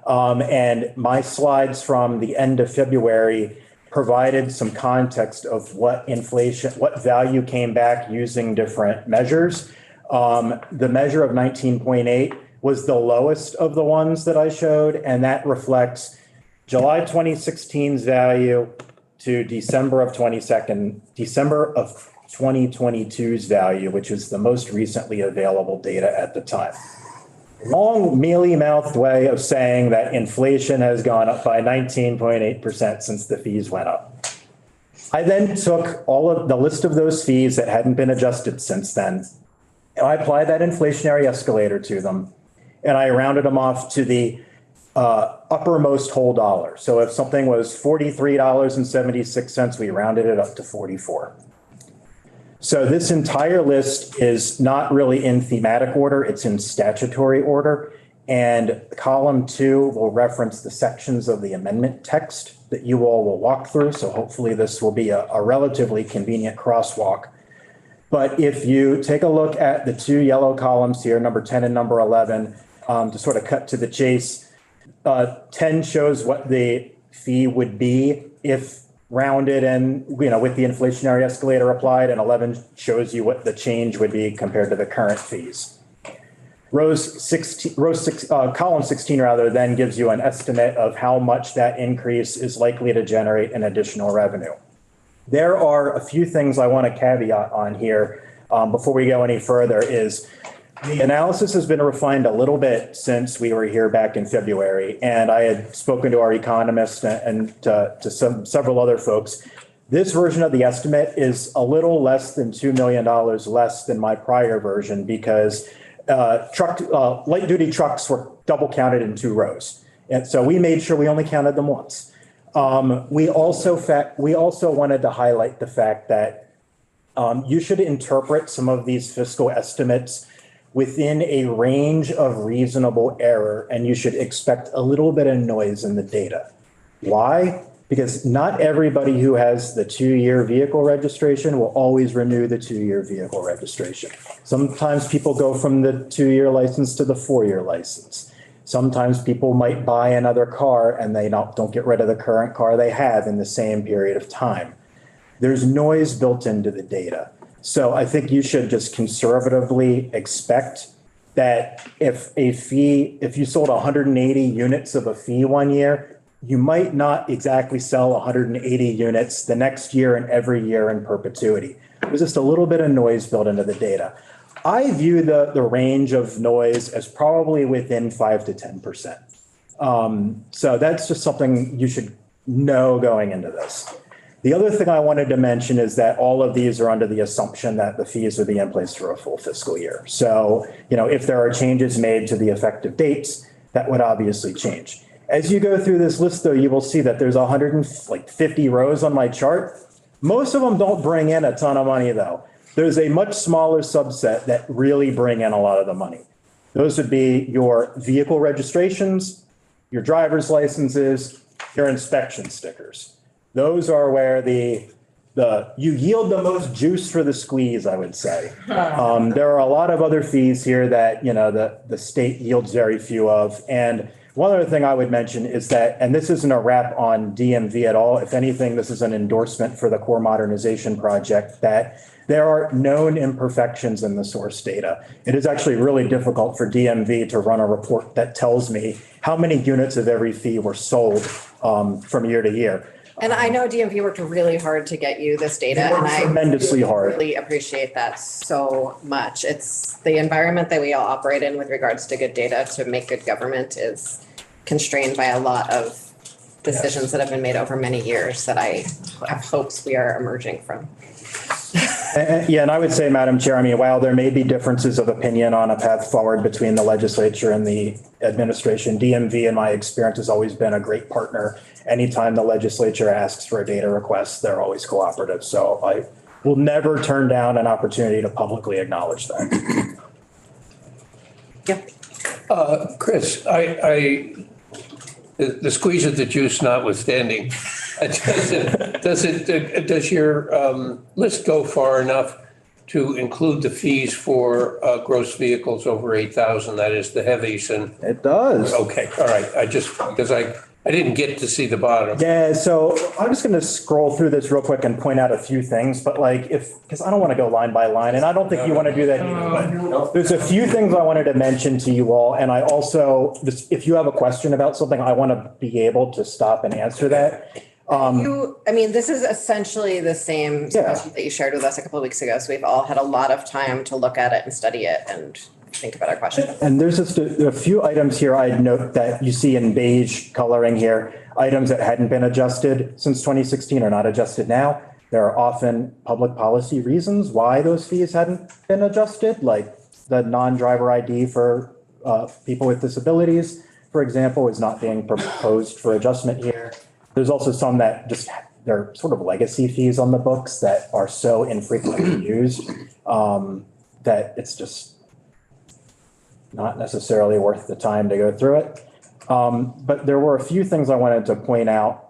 And my slides from the end of February provided some context of what value came back using different measures. The measure of 19.8 was the lowest of the ones that I showed, and that reflects July 2016's value to December of 2022's value, which is the most recently available data at the time. Long, mealy-mouthed way of saying that inflation has gone up by 19.8% since the fees went up. I then took all of the list of those fees that hadn't been adjusted since then, and I applied that inflationary escalator to them, and I rounded them off to the uppermost whole dollar. So if something was $43.76, we rounded it up to 44. So this entire list is not really in thematic order, it's in statutory order. And column 2 will reference the sections of the amendment text that you all will walk through. So hopefully this will be a relatively convenient crosswalk. But if you take a look at the 2 yellow columns here, number 10 and number 11, to sort of cut to the chase, 10 shows what the fee would be if rounded and, with the inflationary escalator applied, and 11 shows you what the change would be compared to the current fees. Column 16 rather then gives you an estimate of how much that increase is likely to generate in additional revenue. There are a few things I want to caveat on here before we go any further is the analysis has been refined a little bit since we were here back in February, and I had spoken to our economist and to several other folks. This version of the estimate is a little less than $2 million less than my prior version because light duty trucks were double counted in 2 rows. And so we made sure we only counted them once. We also wanted to highlight the fact that you should interpret some of these fiscal estimates within a range of reasonable error, and you should expect a little bit of noise in the data. Why? Because not everybody who has the 2-year vehicle registration will always renew the 2-year vehicle registration. Sometimes people go from the 2-year license to the 4-year license. Sometimes people might buy another car and they don't get rid of the current car they have in the same period of time. There's noise built into the data. So I think you should just conservatively expect that if you sold 180 units of a fee one year, you might not exactly sell 180 units the next year and every year in perpetuity. There's just a little bit of noise built into the data. I view the range of noise as probably within 5 to 10%. So that's just something you should know going into this. The other thing I wanted to mention is that all of these are under the assumption that the fees would be in place for a full fiscal year. So, if there are changes made to the effective dates, that would obviously change. As you go through this list, though, you will see that there's 150 rows on my chart. Most of them don't bring in a ton of money, though. There's a much smaller subset that really bring in a lot of the money. Those would be your vehicle registrations, your driver's licenses, your inspection stickers. Those are where you yield the most juice for the squeeze, I would say. There are a lot of other fees here that, the state yields very few of. And one other thing I would mention is that, and this isn't a wrap on DMV at all. If anything, this is an endorsement for the core modernization project that there are known imperfections in the source data. It is actually really difficult for DMV to run a report that tells me how many units of every fee were sold from year to year. And I know DMV worked really hard to get you this data, and I tremendously hard. really appreciate that so much. It's the environment that we all operate in with regards to good data to make good government is constrained by a lot of decisions that have been made over many years that I have hopes we are emerging from. Yeah, and I would say, Madam Chair, while there may be differences of opinion on a path forward between the legislature and the administration, DMV, in my experience, has always been a great partner. Anytime the legislature asks for a data request, they're always cooperative. So I will never turn down an opportunity to publicly acknowledge that. Yeah. Chris, the squeeze of the juice notwithstanding, does your list go far enough to include the fees for gross vehicles over 8,000, that is the heavies? And it does. Okay, all right. Because I didn't get to see the bottom. Yeah, so I'm just going to scroll through this real quick and point out a few things, but because I don't want to go line by line, and I don't think you want to do that either, but there's a few things I wanted to mention to you all, and I also, if you have a question about something, I want to be able to stop and answer that. This is essentially the same spreadsheet that you shared with us a couple of weeks ago, so we've all had a lot of time to look at it and study it and think about our questions. And there's just a few items here I'd note that you see in beige coloring here, items that hadn't been adjusted since 2016 are not adjusted now. There are often public policy reasons why those fees hadn't been adjusted, like the non-driver ID for people with disabilities, for example, is not being proposed for adjustment here. There's also some that just they're sort of legacy fees on the books that are so infrequently used that it's just not necessarily worth the time to go through it. But there were a few things I wanted to point out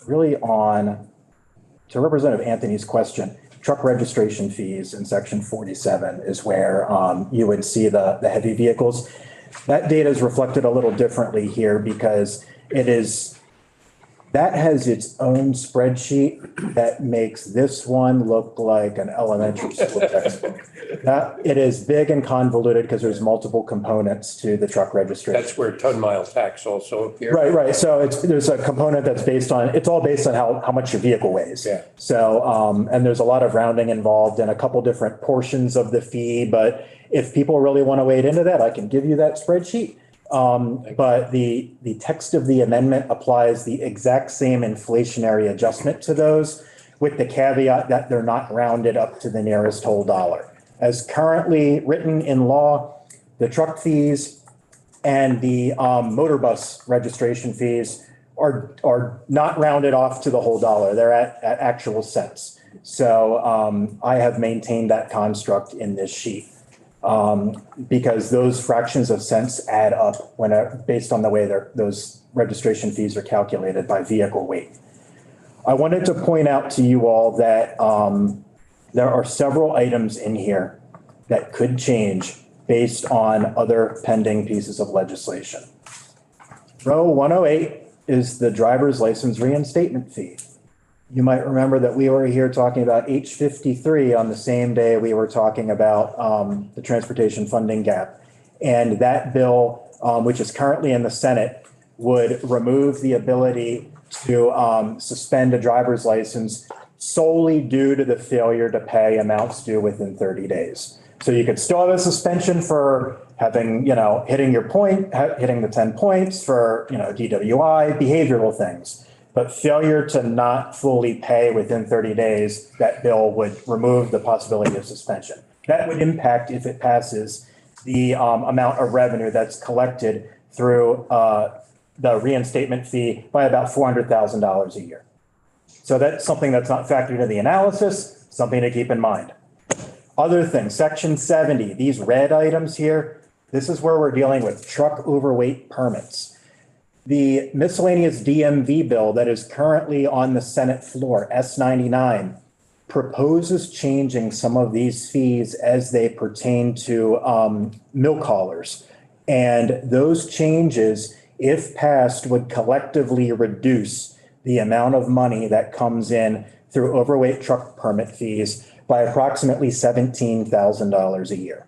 really to Representative Anthony's question. Truck registration fees in section 47 is where you would see the heavy vehicles. That data is reflected a little differently here because that has its own spreadsheet that makes this one look like an elementary school textbook. It is big and convoluted because there's multiple components to the truck registration. That's where ton mile tax also appears. Right. So there's a component that's it's all based on how much your vehicle weighs. Yeah. So, and there's a lot of rounding involved and a couple different portions of the fee, but if people really want to wade into that, I can give you that spreadsheet. But the text of the amendment applies the exact same inflationary adjustment to those with the caveat that they're not rounded up to the nearest whole dollar. As currently written in law, the truck fees and the motor bus registration fees are not rounded off to the whole dollar. They're at actual cents. So I have maintained that construct in this sheet. Because those fractions of cents add up based on the way those registration fees are calculated by vehicle weight. I wanted to point out to you all that there are several items in here that could change based on other pending pieces of legislation. Row 108 is the driver's license reinstatement fee. You might remember that we were here talking about H53 on the same day we were talking about the transportation funding gap. And that bill, which is currently in the Senate, would remove the ability to suspend a driver's license solely due to the failure to pay amounts due within 30 days. So you could still have a suspension for having, hitting the 10 points for, DWI, behavioral things. But failure to not fully pay within 30 days, that bill would remove the possibility of suspension. That would impact, if it passes, the amount of revenue that's collected through the reinstatement fee by about $400,000 a year. So that's something that's not factored into the analysis, something to keep in mind. Other things, section 70, these red items here, this is where we're dealing with truck overweight permits. The miscellaneous DMV bill that is currently on the Senate floor, S99, proposes changing some of these fees as they pertain to milk haulers. And those changes, if passed, would collectively reduce the amount of money that comes in through overweight truck permit fees by approximately $17,000 a year.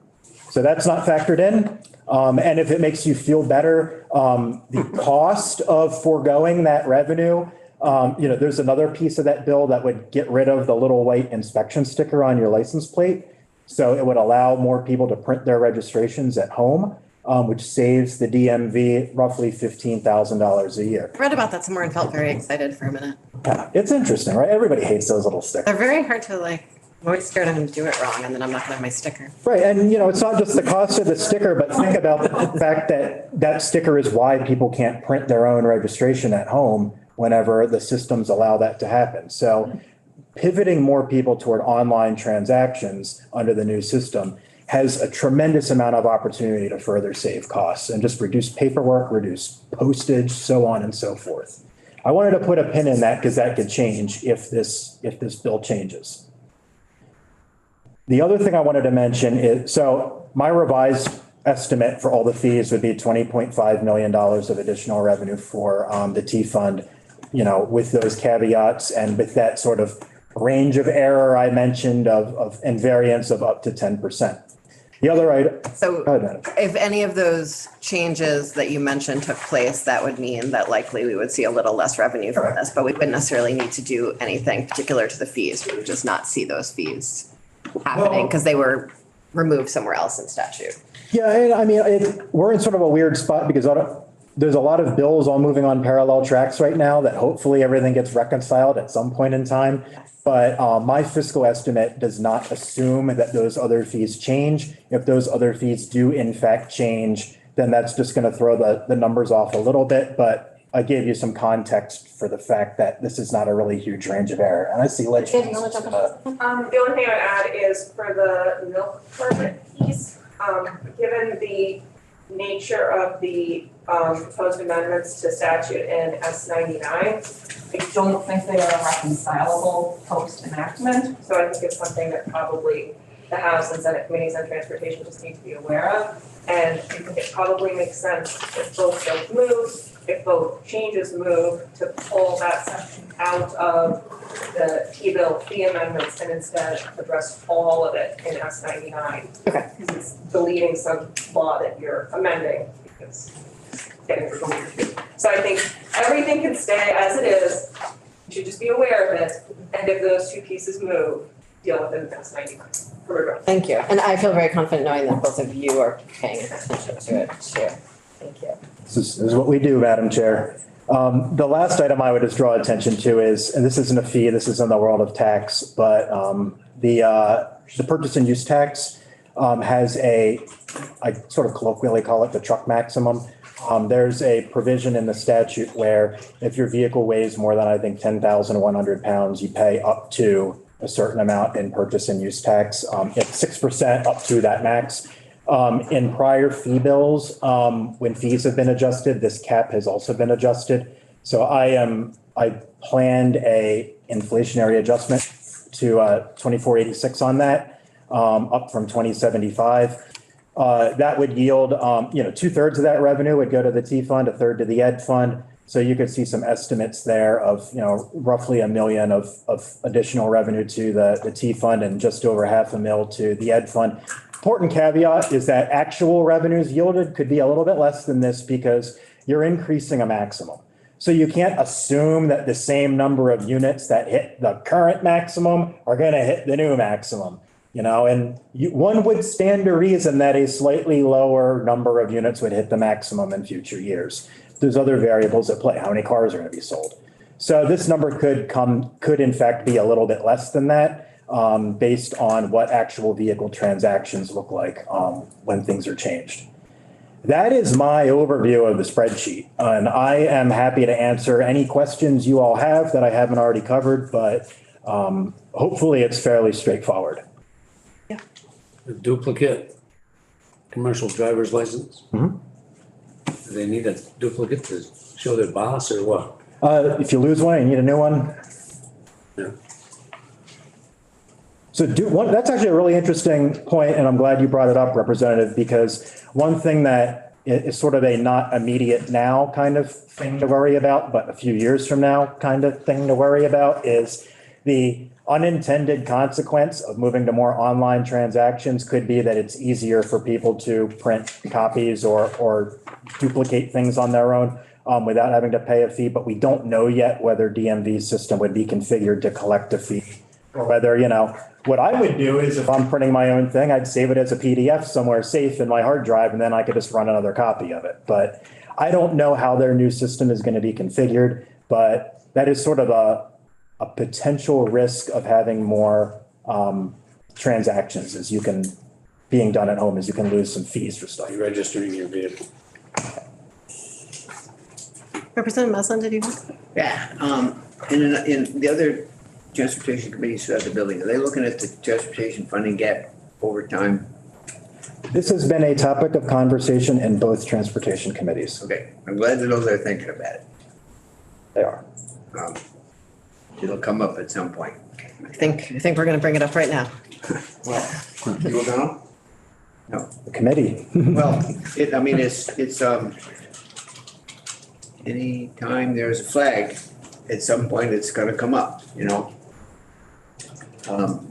So that's not factored in. And if it makes you feel better, the cost of foregoing that revenue, there's another piece of that bill that would get rid of the little white inspection sticker on your license plate. So it would allow more people to print their registrations at home, which saves the DMV roughly $15,000 a year. I read about that somewhere and felt very excited for a minute. Yeah, it's interesting, right? Everybody hates those little stickers. They're very hard to I'm always scared I'm going to do it wrong and then I'm not going to have my sticker. Right. And, it's not just the cost of the sticker, but think about the fact that that sticker is why people can't print their own registration at home whenever the systems allow that to happen. So pivoting more people toward online transactions under the new system has a tremendous amount of opportunity to further save costs and just reduce paperwork, reduce postage, so on and so forth. I wanted to put a pin in that because that could change if this bill changes. The other thing I wanted to mention is, so my revised estimate for all the fees would be $20.5 million of additional revenue for the T fund, with those caveats and with that sort of range of error I mentioned and variance of up to 10%. The other item. So if any of those changes that you mentioned took place, that would mean that likely we would see a little less revenue from this, but we wouldn't necessarily need to do anything particular to the fees. We would just not see those fees happening because they were removed somewhere else in statute. Yeah, and I mean, we're in sort of a weird spot because there's a lot of bills all moving on parallel tracks right now that hopefully everything gets reconciled at some point in time. But my fiscal estimate does not assume that those other fees change. If those other fees do in fact change, then that's just going to throw the numbers off a little bit. But I gave you some context for the fact that this is not a really huge range of error. And I see Dave, you wanna jump in? The only thing I'd add is for the milk permit piece, given the nature of the proposed amendments to statute in S-99, I don't think they are reconcilable post-enactment. So I think it's something that probably the House and Senate committees on transportation just need to be aware of. And I think it probably makes sense if both bills move, if both changes move, to pull that section out of the T-bill fee amendments and instead address all of it in S-99. Okay. Because it's deleting some law that you're amending because it's getting rid of it. So I think everything can stay as it is. You should just be aware of it. And if those two pieces move, deal with it in S-99. Thank you. And I feel very confident knowing that both of you are paying attention to it too. Thank you. This is what we do, Madam Chair. The last item I would just draw attention to is, and this isn't a fee, this is in the world of tax, but the purchase and use tax has I sort of colloquially call it the truck maximum. There's a provision in the statute where if your vehicle weighs more than, I think, 10,100 pounds, you pay up to a certain amount in purchase and use tax. It's 6% up to that max. In prior fee bills, when fees have been adjusted, this cap has also been adjusted. So I planned a inflationary adjustment to 2486 on that, up from 2075. That would yield, 2/3 of that revenue would go to the T fund, 1/3 to the ed fund. So you could see some estimates there of, roughly $1 million of additional revenue to the T fund and just over $500,000 to the ed fund. Important caveat is that actual revenues yielded could be a little bit less than this because you're increasing a maximum. So you can't assume that the same number of units that hit the current maximum are going to hit the new maximum, and one would stand to reason that a slightly lower number of units would hit the maximum in future years. There's other variables at play. How many cars are going to be sold? So this number could in fact be a little bit less than that. Based on what actual vehicle transactions look like when things are changed. That is my overview of the spreadsheet, and I am happy to answer any questions you all have that I haven't already covered, but hopefully it's fairly straightforward. Yeah. A duplicate commercial driver's license? Mm-hmm. Do they need a duplicate to show their boss or what? If you lose one, you need a new one. Yeah. So that's actually a really interesting point, and I'm glad you brought it up, Representative, because one thing that is sort of a not immediate now kind of thing to worry about, but a few years from now kind of thing to worry about is the unintended consequence of moving to more online transactions could be that it's easier for people to print copies or duplicate things on their own without having to pay a fee, but we don't know yet whether DMV's system would be configured to collect a fee or whether, what I would do is if I'm printing my own thing, I'd save it as a PDF somewhere safe in my hard drive, and then I could just run another copy of it. But I don't know how their new system is going to be configured, but that is sort of a potential risk of having more transactions being done at home, as you can lose some fees for stuff. You're registering your vehicle. Representative Muslim, did you? Yeah, in the other transportation committees throughout the building, are they looking at the transportation funding gap over time? This has been a topic of conversation in both transportation committees. Okay, I'm glad to know they're thinking about it. They are. It'll come up at some point. I think we're going to bring it up right now. Well, you were gonna? No. The committee. Well, it's anytime there's a flag, at some point it's gonna come up,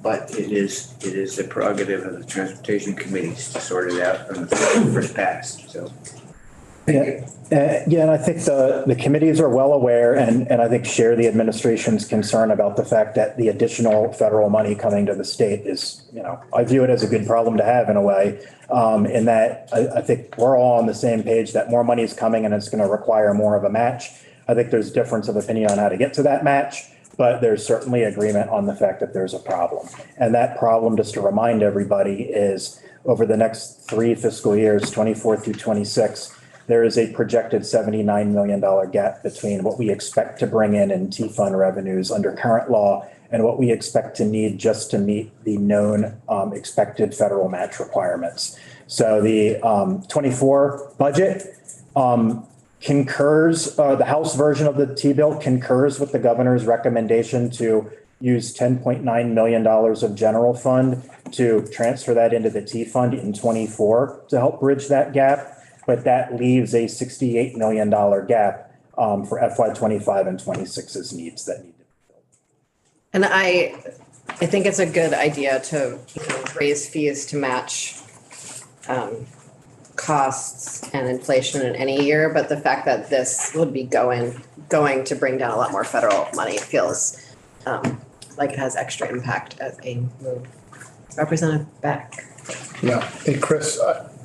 But it is the prerogative of the transportation committees to sort it out on the first pass, so. Yeah, and I think the committees are well aware and I think share the administration's concern about the fact that the additional federal money coming to the state is, I view it as a good problem to have in a way. In that I think we're all on the same page that more money is coming and it's going to require more of a match. I think there's difference of opinion on how to get to that match, but there's certainly agreement on the fact that there's a problem. And that problem, just to remind everybody, is over the next 3 fiscal years, 24 through 26, there is a projected $79 million gap between what we expect to bring in T-fund revenues under current law and what we expect to need just to meet the known expected federal match requirements. So the 24 budget concurs, the House version of the T-bill concurs with the governor's recommendation to use $10.9 million of general fund to transfer that into the T-fund in 24 to help bridge that gap. But that leaves a $68 million gap for FY 25 and 26's needs that need to be filled. And I think it's a good idea to raise fees to match costs and inflation in any year, but the fact that this would be going to bring down a lot more federal money feels like it has extra impact as a move. Representative Beck. Yeah, hey, Chris,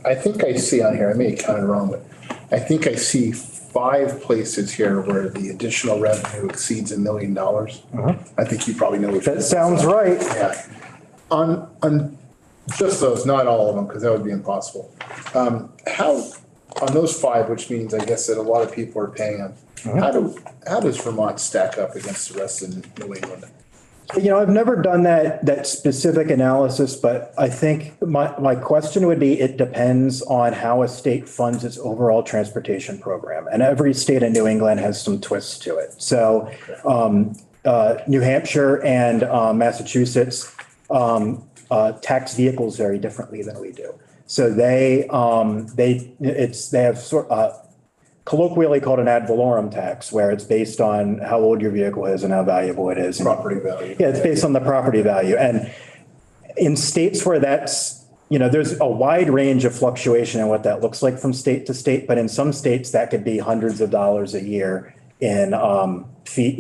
I think I see on here, I may have counted wrong, but I think I see 5 places here where the additional revenue exceeds $1 million. I think you probably know which. That sounds right. Yeah. On just those, not all of them, because that would be impossible. How, on those 5, which means I guess that a lot of people are paying them, how does Vermont stack up against the rest of New England? You know, I've never done that specific analysis, but I think my question would be, it depends on how a state funds its overall transportation program. And every state in New England has some twists to it. So New Hampshire and Massachusetts tax vehicles very differently than we do. So they have colloquially called an ad valorem tax, where it's based on how old your vehicle is and how valuable it is. Property value. Yeah, it's based on the property value. And in states where that's, there's a wide range of fluctuation in what that looks like from state to state, but in some states that could be hundreds of dollars a year in fees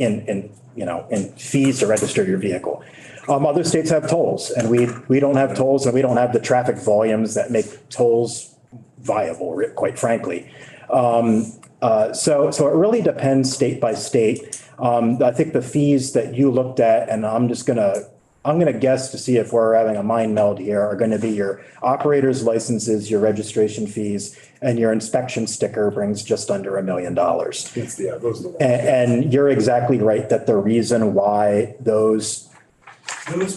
to register your vehicle. Other states have tolls, and we don't have tolls, and we don't have the traffic volumes that make tolls viable, quite frankly. So it really depends state by state. I think the fees that you looked at, and I'm gonna guess to see if we're having a mind meld here, are going to be your operator's licenses, your registration fees, and your inspection sticker brings just under $1 million. Yeah, those are the ones. And you're exactly right that the reason why those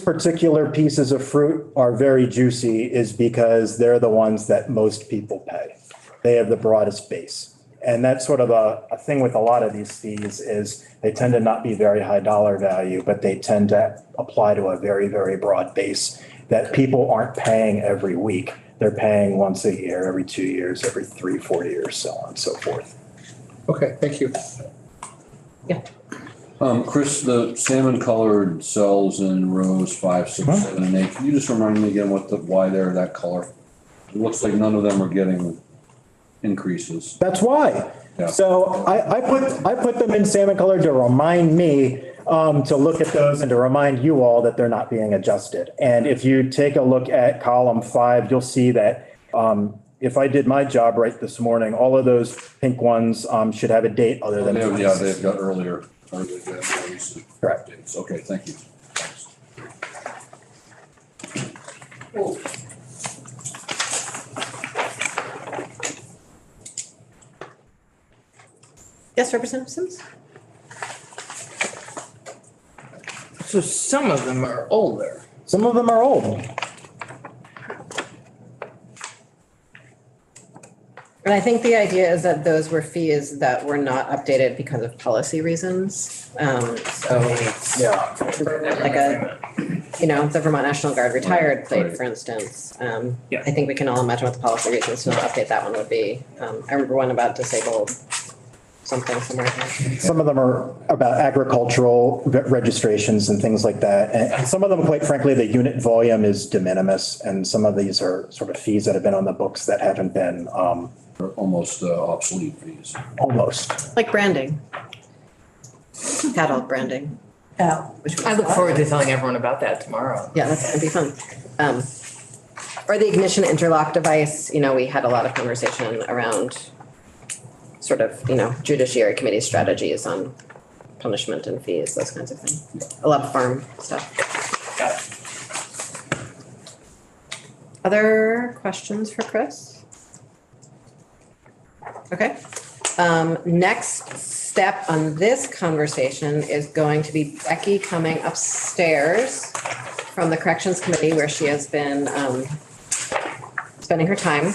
particular pieces of fruit are very juicy is because they're the ones that most people pay. They have the broadest base. And that's sort of a thing with a lot of these fees, is they tend to not be very high dollar value, but they tend to apply to a very, very broad base that people aren't paying every week. They're paying once a year, every 2 years, every 3-4 years, so on and so forth. Okay, thank you. Chris, the salmon colored cells in rows 5, 6, 7, and 8, can you just remind me again why they're that color? It looks like none of them are getting increases. That's why. Yeah. So I put them in salmon color to remind me to look at those and to remind you all that they're not being adjusted. And if you take a look at column 5, you'll see that if I did my job right this morning, all of those pink ones should have a date other than. Yeah, they've got earlier recent Correct. dates. Okay, thank you. Thanks. Yes, Representative Sims? So some of them are older. Some of them are old. And I think the idea is that those were fees that were not updated because of policy reasons. So Yeah. like the Vermont National Guard retired plate, for instance. Yeah. I think we can all imagine what the policy reasons to not update that one would be. I remember one about disabled something somewhere. Some of them are about agricultural registrations and things like that. And some of them, quite frankly, the unit volume is de minimis. And some of these are sort of fees that have been on the books that haven't been They're almost obsolete fees. almost. Like branding. Cattle branding. Oh, I look forward to telling everyone about that tomorrow. Yeah, that's gonna be fun. Or the ignition interlock device, we had a lot of conversation around sort of, judiciary committee strategies on punishment and fees, those kinds of things. I love farm stuff. Got it. Other questions for Chris? Okay. Next step on this conversation is going to be Becky coming upstairs from the Corrections Committee where she has been spending her time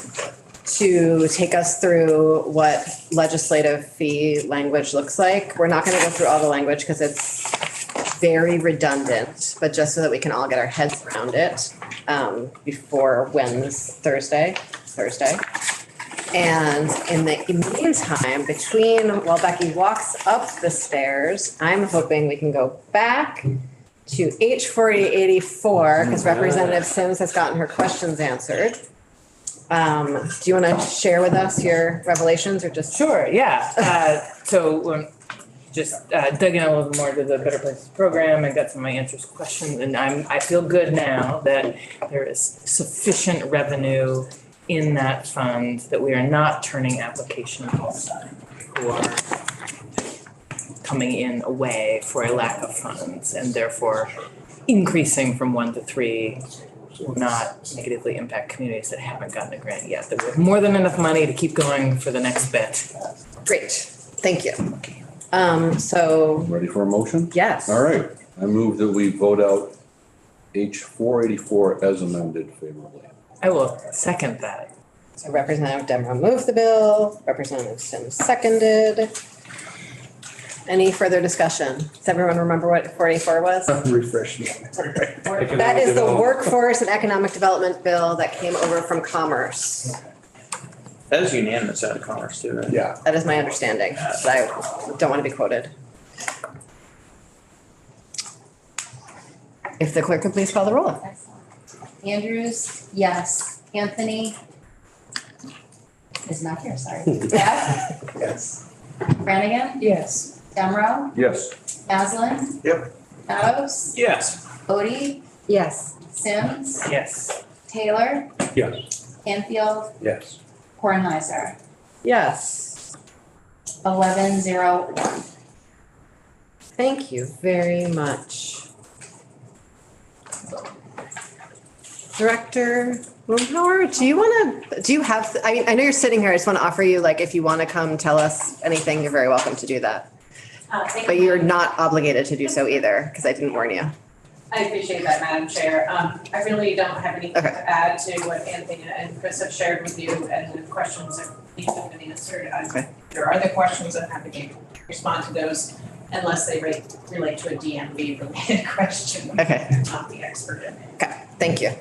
to take us through what legislative fee language looks like. We're not going to go through all the language because it's very redundant, but just so that we can all get our heads around it before Thursday. And in the meantime, while Becky walks up the stairs, I'm hoping we can go back to H4084 because Representative Sims has gotten her questions answered. Do you want to share with us your revelations or just? Sure, yeah. So just dug in a little bit more to the Better Places program and got some of my answers to questions. And I feel good now that there is sufficient revenue in that fund that we are not turning applications who are coming in away for a lack of funds and therefore increasing from 1 to 3 will not negatively impact communities that haven't gotten a grant yet. That we have more than enough money to keep going for the next bit. Great, thank you. So. Ready for a motion? Yes. All right. I move that we vote out H484 as amended favorably. I will second that. So Representative Demrow moved the bill, Representative Sims seconded. Any further discussion? Does everyone remember what 44 was? Refresh me. That is the Workforce and Economic Development Bill that came over from Commerce. That is unanimous out of Commerce too, right? Yeah. That is my understanding, but I don't want to be quoted. If the clerk could please call the roll. Andrews, yes. Anthony is not here, sorry. Beth, Yes. Brannigan, Yes. Demrow, Yes. Maslin. Yep. Meadows, Yes. Odie, Yes. Sims, Yes. Taylor, Yes. Canfield, Yes. Kornheiser. Yes. 1101. Thank you very much. Director Willenhauer, do you have, I know you're sitting here, I just want to offer you, like, if you want to come tell us anything, you're very welcome to do that. But you're not obligated to do so either, because I didn't warn you. I appreciate that, Madam Chair. I really don't have anything Okay. to add to what Anthony and Chris have shared with you, and the questions have been answered. Okay. If there are other questions, I'm happy to respond to those unless they relate to a DMV related question. Okay. I'm not the expert in it. Okay, thank you.